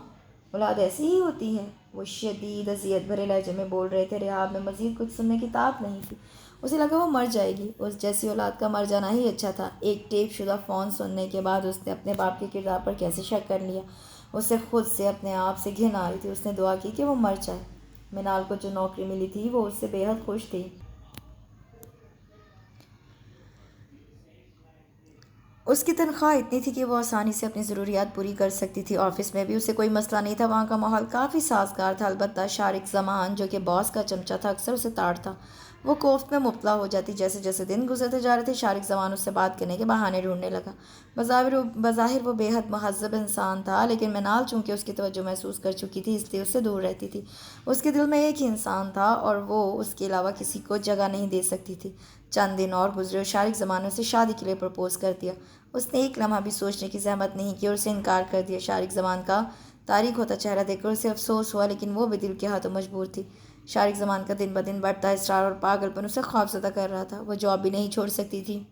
[SPEAKER 1] اولاد ایسی ہی ہوتی ہے، وہ شدید اذیت بھرے لہجے میں بول رہے تھے۔ ریحاب میں مزید کچھ سننے کی طاقت نہیں تھی، اسے لگا وہ مر جائے گی۔ اس جیسی اولاد کا مر جانا ہی اچھا تھا۔ ایک ٹیپ شدہ فون سننے کے بعد اس نے اپنے باپ کے کردار پر کیسے شک کر لیا؟ اسے خود سے، اپنے آپ سے گھن آ رہی تھی۔ اس نے دعا کی کہ وہ مر جائے۔ منال کو جو نوکری ملی تھی وہ اس سے بے حد خوش تھی۔ اس کی تنخواہ اتنی تھی کہ وہ آسانی سے اپنی ضروریات پوری کر سکتی تھی۔ آفس میں بھی اسے کوئی مسئلہ نہیں تھا، وہاں کا ماحول کافی سازگار تھا۔ البتہ شارق زمان، جو کہ باس کا چمچہ تھا، اکثر اسے تاڑتا۔ وہ کوفت میں مبتلا ہو جاتی۔ جیسے جیسے دن گزرتے جا رہے تھے، شارق زمان اس سے بات کرنے کے بہانے ڈھونڈنے لگا۔ بظاہر وہ بے حد مہذب انسان تھا، لیکن منال چونکہ اس کی توجہ محسوس کر چکی تھی، اس لیے اس سے دور رہتی تھی۔ اس کے دل میں ایک ہی انسان تھا اور وہ اس کے علاوہ کسی کو جگہ نہیں دے سکتی تھی۔ چند دن اور گزرے اور شارق زمان نے اسے شادی کے لیے پرپوز کر دیا۔ اس نے ایک لمحہ بھی سوچنے کی زحمت نہیں کی اور اسے انکار کر دیا۔ شارق زمان کا تاریک ہوتا چہرہ دیکھ کر اسے افسوس ہوا، لیکن وہ بھی دل کے ہاتھوں مجبور تھی۔ شارق زمان کا دن بدن بڑھتا اصرار اور پاگل پن اسے خوفزدہ کر رہا تھا۔ وہ جاب بھی نہیں چھوڑ سکتی تھی،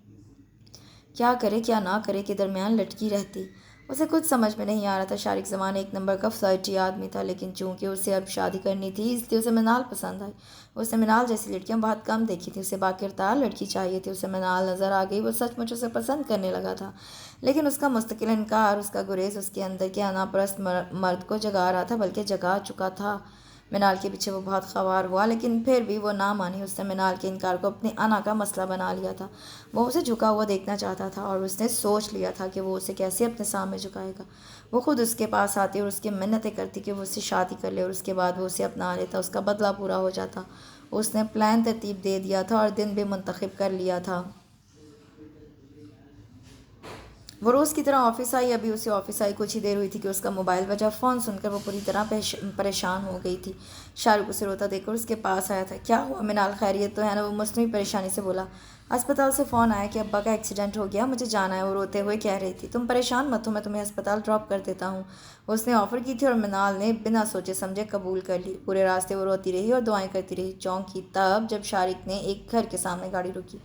[SPEAKER 1] کیا کرے کیا نہ کرے کے درمیان لٹکی رہتی۔ اسے کچھ سمجھ میں نہیں آ رہا تھا۔ شارق زمان ایک نمبر کا فلرٹی آدمی تھا، لیکن چونکہ اسے اب شادی کرنی تھی، اس لیے اسے منال پسند آئی۔ اس نے منال جیسی لڑکیاں بہت کم دیکھی تھیں، اسے باکردار لڑکی چاہیے تھی۔ اسے منال نظر آ گئی، وہ سچ مچ اسے پسند کرنے لگا تھا، لیکن اس کا مستقل انکار، اس کا گریز اس کے اندر کے انا پرست مرد کو جگا رہا تھا، بلکہ جگا چکا تھا۔ منال کے پیچھے وہ بہت خوار ہوا، لیکن پھر بھی وہ نہ مانی۔ اس نے منال کے انکار کو اپنی انا کا مسئلہ بنا لیا تھا۔ وہ اسے جھکا ہوا دیکھنا چاہتا تھا اور اس نے سوچ لیا تھا کہ وہ اسے کیسے اپنے سامنے جھکائے گا۔ وہ خود اس کے پاس آتی اور اس کی منتیں کرتی کہ وہ اس سے شادی کر لے اور اس کے بعد وہ اسے اپنا لیتا، اس کا بدلہ پورا ہو جاتا۔ اس نے پلان ترتیب دے دیا تھا اور دن بھی منتخب کر لیا تھا۔ وہ روز کی طرح آفس آئی۔ ابھی اسے آفس آئی کچھ ہی دیر ہوئی تھی کہ اس کا موبائل بجا۔ فون سن کر وہ پوری طرح پریشان ہو گئی تھی۔ شارق اسے روتا دیکھ کر اس کے پاس آیا تھا۔ کیا ہوا منال، خیریت تو ہے نا؟ وہ مصنوعی پریشانی سے بولا۔ اسپتال سے فون آیا کہ ابا کا ایکسیڈنٹ ہو گیا، مجھے جانا ہے، وہ روتے ہوئے کہہ رہی تھی۔ تم پریشان مت ہو، میں تمہیں اسپتال ڈراپ کر دیتا ہوں۔ اس نے آفر کی تھی اور منال نے بنا سوچے سمجھے قبول کر لی۔ پورے راستے وہ روتی رہی اور دعائیں کرتی رہی، چونکی تب جب شارق نے ایک گھر کے سامنے گاڑی روکی۔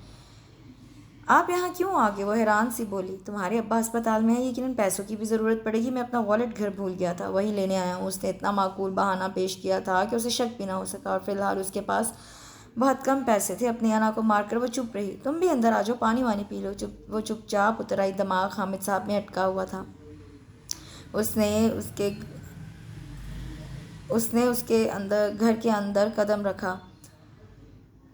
[SPEAKER 1] آپ یہاں کیوں آ گئے؟ وہ حیران سی بولی۔ تمہارے ابا اسپتال میں ہیں، یقیناً پیسوں کی بھی ضرورت پڑے گی، میں اپنا والیٹ گھر بھول گیا تھا، وہی لینے آیا ہوں۔ اس نے اتنا معقول بہانہ پیش کیا تھا کہ اسے شک بھی نہ ہو سکا، اور فی الحال اس کے پاس بہت کم پیسے تھے۔ اپنی انا کو مار کر وہ چپ رہی۔ تم بھی اندر آ جاؤ، پانی وانی پی لو۔ وہ چپ چاپ اتر آئی۔ دماغ حامد صاحب میں اٹکا ہوا تھا۔ اس نے اس کے گھر کے اندر قدم رکھا۔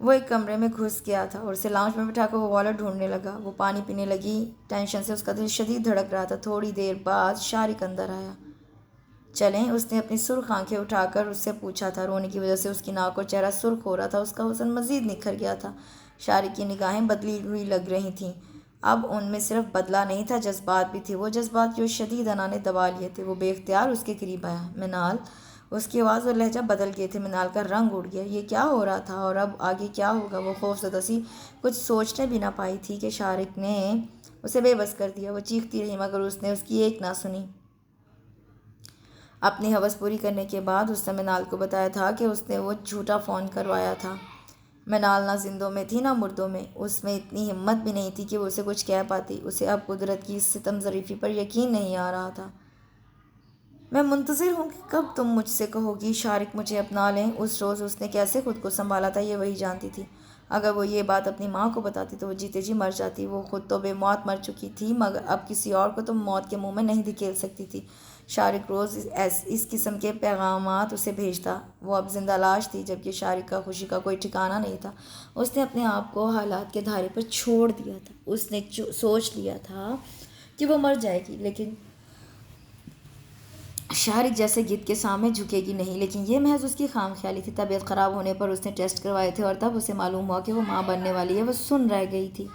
[SPEAKER 1] وہ ایک کمرے میں گھس گیا تھا اور اسے لاؤنج میں بٹھا کر وہ والیٹ ڈھونڈنے لگا۔ وہ پانی پینے لگی، ٹینشن سے اس کا دل شدید دھڑک رہا تھا۔ تھوڑی دیر بعد شارق اندر آیا۔ چلیں؟ اس نے اپنی سرخ آنکھیں اٹھا کر اس سے پوچھا تھا۔ رونے کی وجہ سے اس کی ناک اور چہرہ سرخ ہو رہا تھا، اس کا حسن مزید نکھر گیا تھا۔ شارق کی نگاہیں بدلی ہوئی لگ رہی تھیں، اب ان میں صرف بدلہ نہیں تھا، جذبات بھی تھے۔ وہ جذبات جو شدید انا نے دبا لیے تھے۔ وہ بے اختیار اس کے قریب آیا۔ منال، اس کی آواز اور لہجہ بدل گئے تھے۔ منال کا رنگ اڑ گیا۔ یہ کیا ہو رہا تھا اور اب آگے کیا ہوگا؟ وہ خوفزدہ سی کچھ سوچنے بھی نہ پائی تھی کہ شارق نے اسے بے بس کر دیا۔ وہ چیختی رہی مگر اس نے اس کی ایک نہ سنی۔ اپنی ہوس پوری کرنے کے بعد اس نے منال کو بتایا تھا کہ اس نے وہ جھوٹا فون کروایا تھا۔ منال نہ زندوں میں تھی نہ مردوں میں، اس میں اتنی ہمت بھی نہیں تھی کہ وہ اسے کچھ کہہ پاتی۔ اسے اب قدرت کی اس ستم ظریفی پر یقین نہیں آ رہا تھا۔ میں منتظر ہوں کہ کب تم مجھ سے کہو گی شارق مجھے اپنا لیں۔ اس روز اس نے کیسے خود کو سنبھالا تھا یہ وہی جانتی تھی۔ اگر وہ یہ بات اپنی ماں کو بتاتی تو وہ جیتے جی مر جاتی۔ وہ خود تو بے موت مر چکی تھی، مگر اب کسی اور کو تو موت کے منہ میں نہیں دھکیل سکتی تھی۔ شارق روز اس قسم کے پیغامات اسے بھیجتا۔ وہ اب زندہ لاش تھی، جبکہ شارق کا خوشی کا کوئی ٹھکانہ نہیں تھا۔ اس نے اپنے آپ کو حالات کے دھارے پر چھوڑ دیا تھا۔ اس نے سوچ لیا تھا کہ وہ مر جائے گی، لیکن شارق جیسے گدھ کے سامنے جھکے گی نہیں۔ لیکن یہ محض اس کی خام خیالی تھی۔ طبیعت خراب ہونے پر اس نے ٹیسٹ کروائے تھے اور تب اسے معلوم ہوا کہ وہ ماں بننے والی ہے۔ وہ سن رہ گئی تھی۔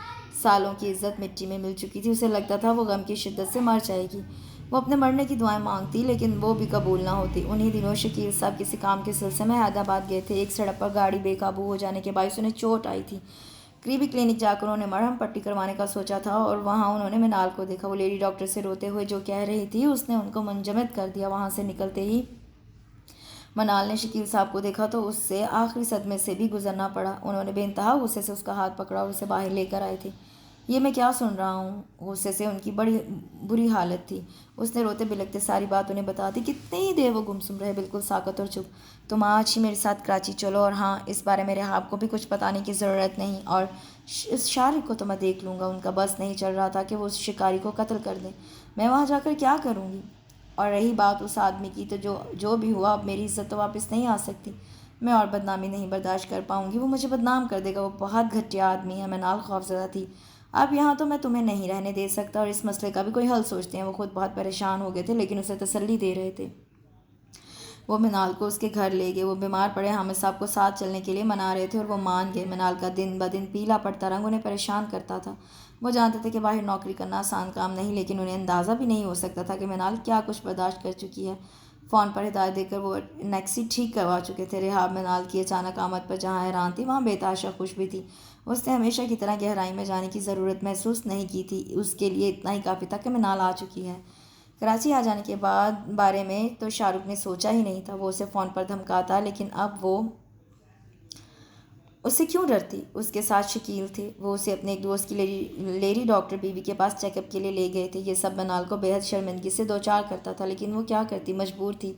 [SPEAKER 1] سالوں کی عزت مٹی میں مل چکی تھی۔ اسے لگتا تھا وہ غم کی شدت سے مر جائے گی۔ وہ اپنے مرنے کی دعائیں مانگتی لیکن وہ بھی قبول نہ ہوتی۔ انہی دنوں شکیل صاحب کسی کام کے سلسلے میں حیدرآباد گئے تھے۔ ایک سڑک پر گاڑی بے قابو ہو جانے کے باعث انہیں چوٹ آئی تھی۔ قریبی کلینک جا کر انہوں نے مرہم پٹی کروانے کا سوچا تھا اور وہاں انہوں نے منال کو دیکھا۔ وہ لیڈی ڈاکٹر سے روتے ہوئے جو کہہ رہی تھی اس نے ان کو منجمد کر دیا۔ وہاں سے نکلتے ہی منال نے شکیل صاحب کو دیکھا تو اس سے آخری صدمے سے بھی گزرنا پڑا۔ انہوں نے بے انتہا غصے سے اس کا ہاتھ پکڑا اور اسے باہر لے کر آئے تھے۔ یہ میں کیا سن رہا ہوں؟ غصے سے ان کی بڑی بری حالت تھی۔ اس نے روتے بلکتے ساری بات انہیں بتا دی۔ کتنی ہی دیر وہ گمسم رہے، بالکل ساکت اور چپ۔ تم آج ہی میرے ساتھ کراچی چلو، اور ہاں، اس بارے میں ریحاب کو بھی کچھ بتانے کی ضرورت نہیں، اور اس شارق کو تو میں دیکھ لوں گا۔ ان کا بس نہیں چل رہا تھا کہ وہ اس شکاری کو قتل کر دیں۔ میں وہاں جا کر کیا کروں گی؟ اور رہی بات اس آدمی کی، تو جو بھی ہوا اب میری عزت تو واپس نہیں آ سکتی۔ میں اور بدنامی نہیں برداشت کر پاؤں گی۔ وہ مجھے بدنام کر دے گا۔ وہ بہت گھٹیا آدمی ہے۔ منال خوفزدہ تھی۔ اب یہاں تو میں تمہیں نہیں رہنے دے سکتا، اور اس مسئلے کا بھی کوئی حل سوچتے ہیں۔ وہ خود بہت پریشان ہو گئے تھے لیکن اسے تسلی دے رہے تھے۔ وہ منال کو اس کے گھر لے گئے۔ وہ بیمار پڑے حامد صاحب کو ساتھ چلنے کے لیے منا رہے تھے اور وہ مان گئے۔ منال کا دن بدن پیلا پڑتا رنگ انہیں پریشان کرتا تھا۔ وہ جانتے تھے کہ باہر نوکری کرنا آسان کام نہیں، لیکن انہیں اندازہ بھی نہیں ہو سکتا تھا کہ منال کیا کچھ برداشت کر چکی ہے۔ فون پر ہدایت دے کر وہ نیکسی ٹھیک کروا چکے تھے۔ ریحاب منال کی اچانک آمد پر جہاں حیران تھی وہاں بے تحاشا خوش بھی تھی۔ اس نے ہمیشہ کی طرح گہرائی میں جانے کی ضرورت محسوس نہیں کی تھی۔ اس کے لیے اتنا ہی کافی تھا کہ منال آ چکی ہے۔ کراچی آ جانے کے بارے میں تو شارق نے سوچا ہی نہیں تھا۔ وہ اسے فون پر دھمکاتا، لیکن اب وہ اس سے کیوں ڈرتی؟ اس کے ساتھ شکیل تھے۔ وہ اسے اپنے ایک دوست کی لیڈی ڈاکٹر بیوی کے پاس چیک اپ کے لیے لے گئے تھے۔ یہ سب منال کو بے حد شرمندگی سے دوچار کرتا تھا، لیکن وہ کیا کرتی، مجبور تھی۔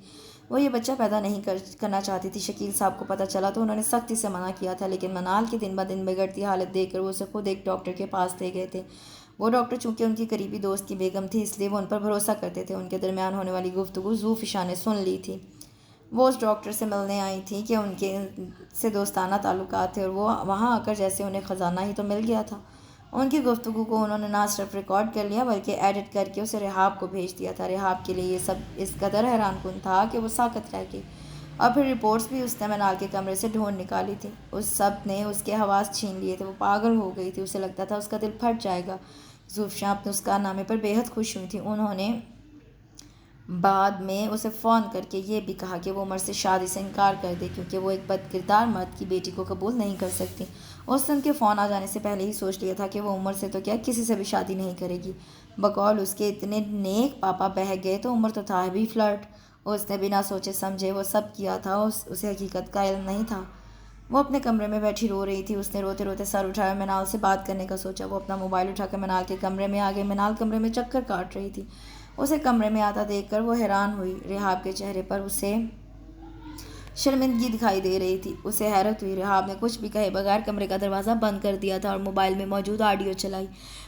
[SPEAKER 1] وہ یہ بچہ پیدا نہیں کرنا چاہتی تھی۔ شکیل صاحب کو پتہ چلا تو انہوں نے سختی سے منع کیا تھا، لیکن منال کی دن بدن بگڑتی حالت دیکھ کر وہ اسے خود ایک ڈاکٹر کے پاس لے گئے تھے۔ وہ ڈاکٹر چونکہ ان کی قریبی دوست کی بیگم تھی، اس لیے وہ ان پر بھروسہ کرتے تھے۔ ان کے درمیان ہونے والی گفتگو ذو فشاں نے سن لی تھی۔ وہ اس ڈاکٹر سے ملنے آئی تھیں کہ ان کے سے دوستانہ تعلقات تھے، اور وہ وہاں آ کر جیسے انہیں خزانہ ہی تو مل گیا تھا۔ ان کی گفتگو کو انہوں نے نہ صرف ریکارڈ کر لیا بلکہ ایڈٹ کر کے اسے ریحاب کو بھیج دیا تھا۔ ریحاب کے لیے یہ سب اس قدر حیران کن تھا کہ وہ ساکت رہ گئی۔ اور پھر رپورٹس بھی اس نے منال کے کمرے سے ڈھونڈ نکالی تھی۔ اس سب نے اس کے حواس چھین لیے تھے۔ وہ پاگل ہو گئی تھی۔ اسے لگتا تھا اس کا دل پھٹ جائے گا۔ زوفشاں اپنے اس کارنامے پر بے حد خوش ہوئی تھیں۔ انہوں نے بعد میں اسے فون کر کے یہ بھی کہا کہ وہ عمر سے شادی سے انکار کر دے، کیونکہ وہ ایک بد کردار مرد کی بیٹی کو قبول نہیں کر سکتی۔ اس نے ان کے فون آ جانے سے پہلے ہی سوچ لیا تھا کہ وہ عمر سے تو کیا، کسی سے بھی شادی نہیں کرے گی۔ بقول اس کے اتنے نیک پاپا بہہ گئے تو عمر تو تھا بھی فلرٹ۔ اس نے بنا سوچے سمجھے وہ سب کیا تھا۔ اسے حقیقت کا علم نہیں تھا۔ وہ اپنے کمرے میں بیٹھی رو رہی تھی۔ اس نے روتے روتے سر اٹھایا اور منال سے بات کرنے کا سوچا۔ وہ اپنا موبائل اٹھا کر منال کے کمرے میں آ گئی۔ منال کمرے میں چکر کاٹ رہی تھی۔ اسے کمرے میں آتا دیکھ کر وہ حیران ہوئی۔ ریحاب کے چہرے پر اسے شرمندگی دکھائی دے رہی تھی۔ اسے حیرت ہوئی۔ ریحاب نے کچھ بھی کہے بغیر کمرے کا دروازہ بند کر دیا تھا اور موبائل میں موجود آڈیو چلائی۔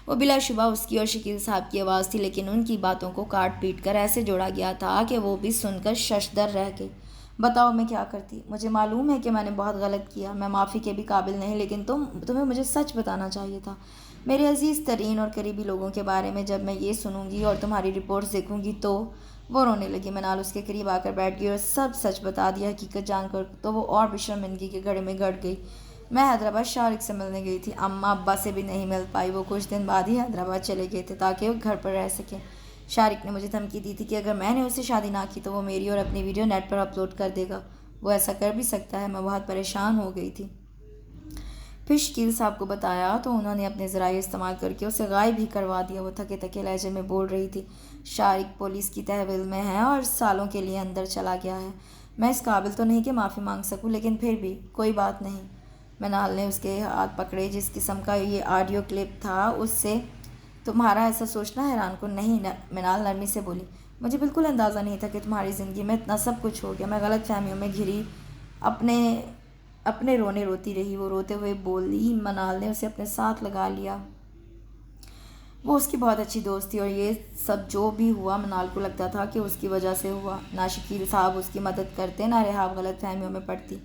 [SPEAKER 1] وہ بلا شبہ اس کی اور شکیل صاحب کی آواز تھی، لیکن ان کی باتوں کو کاٹ پیٹ کر ایسے جوڑا گیا تھا کہ وہ بھی سن کر ششدر رہ گئی۔ بتاؤ میں کیا کرتی؟ مجھے معلوم ہے کہ میں نے بہت غلط کیا، میں معافی کے بھی قابل نہیں، لیکن تمہیں مجھے سچ بتانا چاہیے تھا۔ میرے عزیز ترین اور قریبی لوگوں کے بارے میں جب میں یہ سنوں گی اور تمہاری رپورٹس دیکھوں گی تو… وہ رونے لگی۔ منال اس کے قریب آ کر بیٹھ گئی اور سب سچ بتا دیا۔ حقیقت جان کر تو وہ اور بھی شرمندگی کے گڑھے میں گڑ گئی۔ میں حیدرآباد شارق سے ملنے گئی تھی۔ اماں ابا سے بھی نہیں مل پائی۔ وہ کچھ دن بعد ہی حیدرآباد چلے گئے تھے تاکہ وہ گھر پر رہ سکیں۔ شارق نے مجھے دھمکی دی تھی کہ اگر میں نے اس سے شادی نہ کی تو وہ میری اور اپنی ویڈیو نیٹ پر اپلوڈ کر دے گا۔ وہ ایسا کر بھی سکتا ہے؟ میں بہت پریشان ہو گئی تھی۔ پھر شکیل صاحب کو بتایا تو انہوں نے اپنے ذرائع استعمال کر کے اسے غائب ہی کروا دیا۔ وہ تھکے تھکے لہجے میں بول رہی تھی، شارق پولیس کی تحویل میں ہے اور سالوں کے لیے اندر چلا گیا ہے۔ میں اس قابل تو نہیں کہ معافی مانگ سکوں، لیکن پھر بھی کوئی بات نہیں۔ منال نے اس کے ہاتھ پکڑے۔ جس قسم کا یہ آڈیو کلپ تھا اس سے تمہارا ایسا سوچنا حیران کن نہیں۔ منال نرمی سے بولی، مجھے بالکل اندازہ نہیں تھا کہ تمہاری زندگی میں اتنا سب کچھ ہو گیا۔ میں غلط فہمیوں میں گھری اپنے رونے روتی رہی۔ وہ روتے ہوئے بولی۔ منال نے اسے اپنے ساتھ لگا لیا۔ وہ اس کی بہت اچھی دوست تھی اور یہ سب جو بھی ہوا منال کو لگتا تھا کہ اس کی وجہ سے ہوا۔ نہ شکیل صاحب اس کی مدد کرتے، نہ ریحاب غلط فہمیوں میں پڑتی۔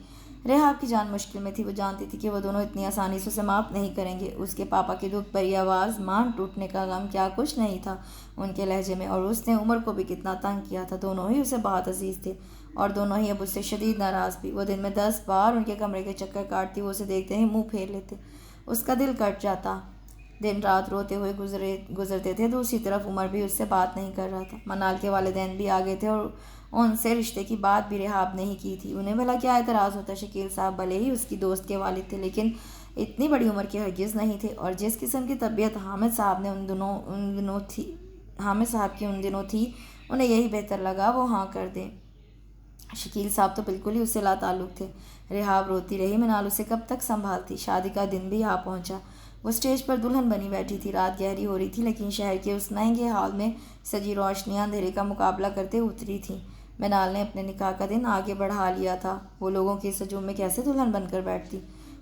[SPEAKER 1] ریحاب کی جان مشکل میں تھی۔ وہ جانتی تھی کہ وہ دونوں اتنی آسانی سے اسے معاف نہیں کریں گے۔ اس کے پاپا کی دکھ بھری آواز، مان ٹوٹنے کا غم، کیا کچھ نہیں تھا ان کے لہجے میں۔ اور اس نے عمر کو بھی کتنا تنگ کیا تھا۔ دونوں ہی اسے بہت عزیز تھے اور دونوں ہی اب اس سے شدید ناراض بھی۔ وہ دن میں 10 بار ان کے کمرے کے چکر کاٹتی۔ وہ اسے دیکھتے ہی منہ پھیر لیتے۔ اس کا دل کٹ جاتا۔ دن رات روتے ہوئے گزرتے تھے۔ دوسری طرف عمر بھی اس سے بات نہیں کر رہا تھا۔ منال کے والدین بھی آگے تھے اور ان سے رشتے کی بات بھی رحاب نے ہی کی تھی۔ انہیں بھلا کیا اعتراض ہوتا؟ شکیل صاحب بھلے ہی اس کی دوست کے والد تھے، لیکن اتنی بڑی عمر کے ہرگز نہیں تھے، اور جس قسم کی طبیعت حامد صاحب کی ان دنوں تھی، انہیں یہی بہتر لگا وہ ہاں کر دیں۔ شکیل صاحب تو بالکل ہی اس سے لا تعلق تھے۔ رحاب روتی رہی، منال اسے کب تک سنبھالتی؟ شادی کا دن بھی آ پہنچا۔ وہ اسٹیج پر دلہن بنی بیٹھی تھی۔ رات گہری ہو رہی تھی، لیکن شہر کے اس مہنگے ہال میں سجی روشنیاں اندھیرے کا مقابلہ کرتے اتری تھیں۔ منال نے اپنے نکاح کا دن آگے بڑھا لیا تھا۔ وہ لوگوں کے اس ہجوم میں کیسے دلہن بن کر بیٹھتی؟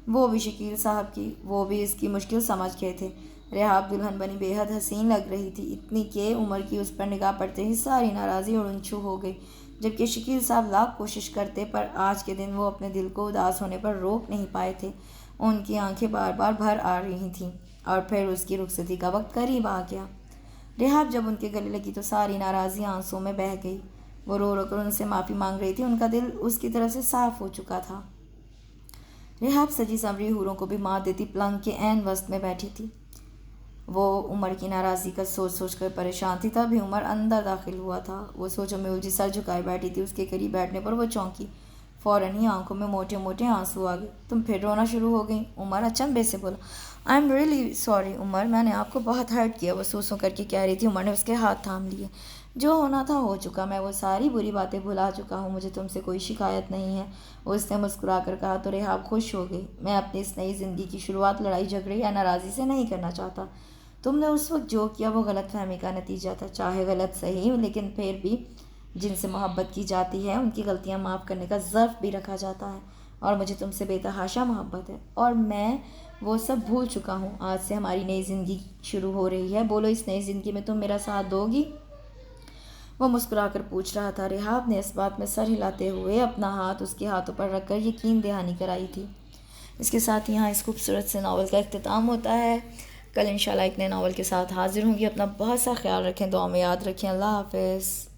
[SPEAKER 1] وہ بھی شکیل صاحب کی، وہ بھی اس کی مشکل سمجھ گئے تھے۔ رحاب دلہن بنی بے حد حسین لگ رہی تھی، اتنی کہ عمر کی اس پر نگاہ پڑتے ہی ساری ناراضی اور انچو ہو گئی، جبکہ شکیل صاحب لاکھ کوشش کرتے پر آج کے دن وہ اپنے دل کو اداس ہونے پر روک نہیں پائے تھے۔ ان کی آنکھیں بار بار بھر آ رہی تھیں، اور پھر اس کی رخصتی کا وقت قریب آ گیا۔ رحاب جب ان کے گلے لگی تو ساری ناراضی آنسوؤں میں بہہ گئی۔ وہ رو رو کر ان سے معافی مانگ رہی تھی، ان کا دل اس کی طرف سے صاف ہو چکا تھا۔ رحاب سجی سنوری حوروں کو بھی مات دیتی پلنگ کے عین وسط میں بیٹھی تھی۔ وہ عمر کی ناراضی کا سوچ سوچ کر پریشان تھی۔ تبھی عمر اندر داخل ہوا تھا۔ وہ سوچوں میں الجھی سر جھکائے بیٹھی تھی۔ اس کے قریب بیٹھنے پر وہ چونکی۔ فوراً ہی آنکھوں میں موٹے موٹے آنسو آ گئے۔ تم پھر رونا شروع ہو گئی؟ عمر اچنبھے سے بولا۔ آئی ایم ریئلی سوری عمر، میں نے آپ کو بہت ہرٹ کیا، وہ سوسو کر کے کہہ رہی تھی۔ عمر نے اس کے ہاتھ تھام لیے۔ جو ہونا تھا ہو چکا، میں وہ ساری بری باتیں بھلا چکا ہوں، مجھے تم سے کوئی شکایت نہیں ہے، اس نے مسکرا کر کہا۔ تو رحاب خوش ہو گئی۔ میں اپنی اس نئی زندگی کی شروعات لڑائی جھگڑے یا ناراضی سے نہیں کرنا چاہتا۔ تم نے اس وقت جو کیا وہ غلط فہمی کا نتیجہ تھا، چاہے غلط صحیح، لیکن پھر بھی جن سے محبت کی جاتی ہے ان کی غلطیاں معاف کرنے کا ظرف بھی رکھا جاتا ہے، اور مجھے تم سے بے تحاشا محبت ہے، اور میں وہ سب بھول چکا ہوں۔ آج سے ہماری نئی زندگی شروع ہو رہی ہے، بولو اس نئی زندگی میں تم میرا ساتھ دو گی؟ وہ مسکرا کر پوچھ رہا تھا۔ رحاب نے اس بات میں سر ہلاتے ہوئے اپنا ہاتھ اس کے ہاتھوں پر رکھ کر یقین دہانی کرائی تھی۔ اس کے ساتھ یہاں اس خوبصورت سے ناول کا اختتام ہوتا ہے۔ کل انشاءاللہ ایک نئے ناول کے ساتھ حاضر ہوں گی۔ اپنا بہت سا خیال رکھیں، دعا میں یاد رکھیں۔ اللہ حافظ۔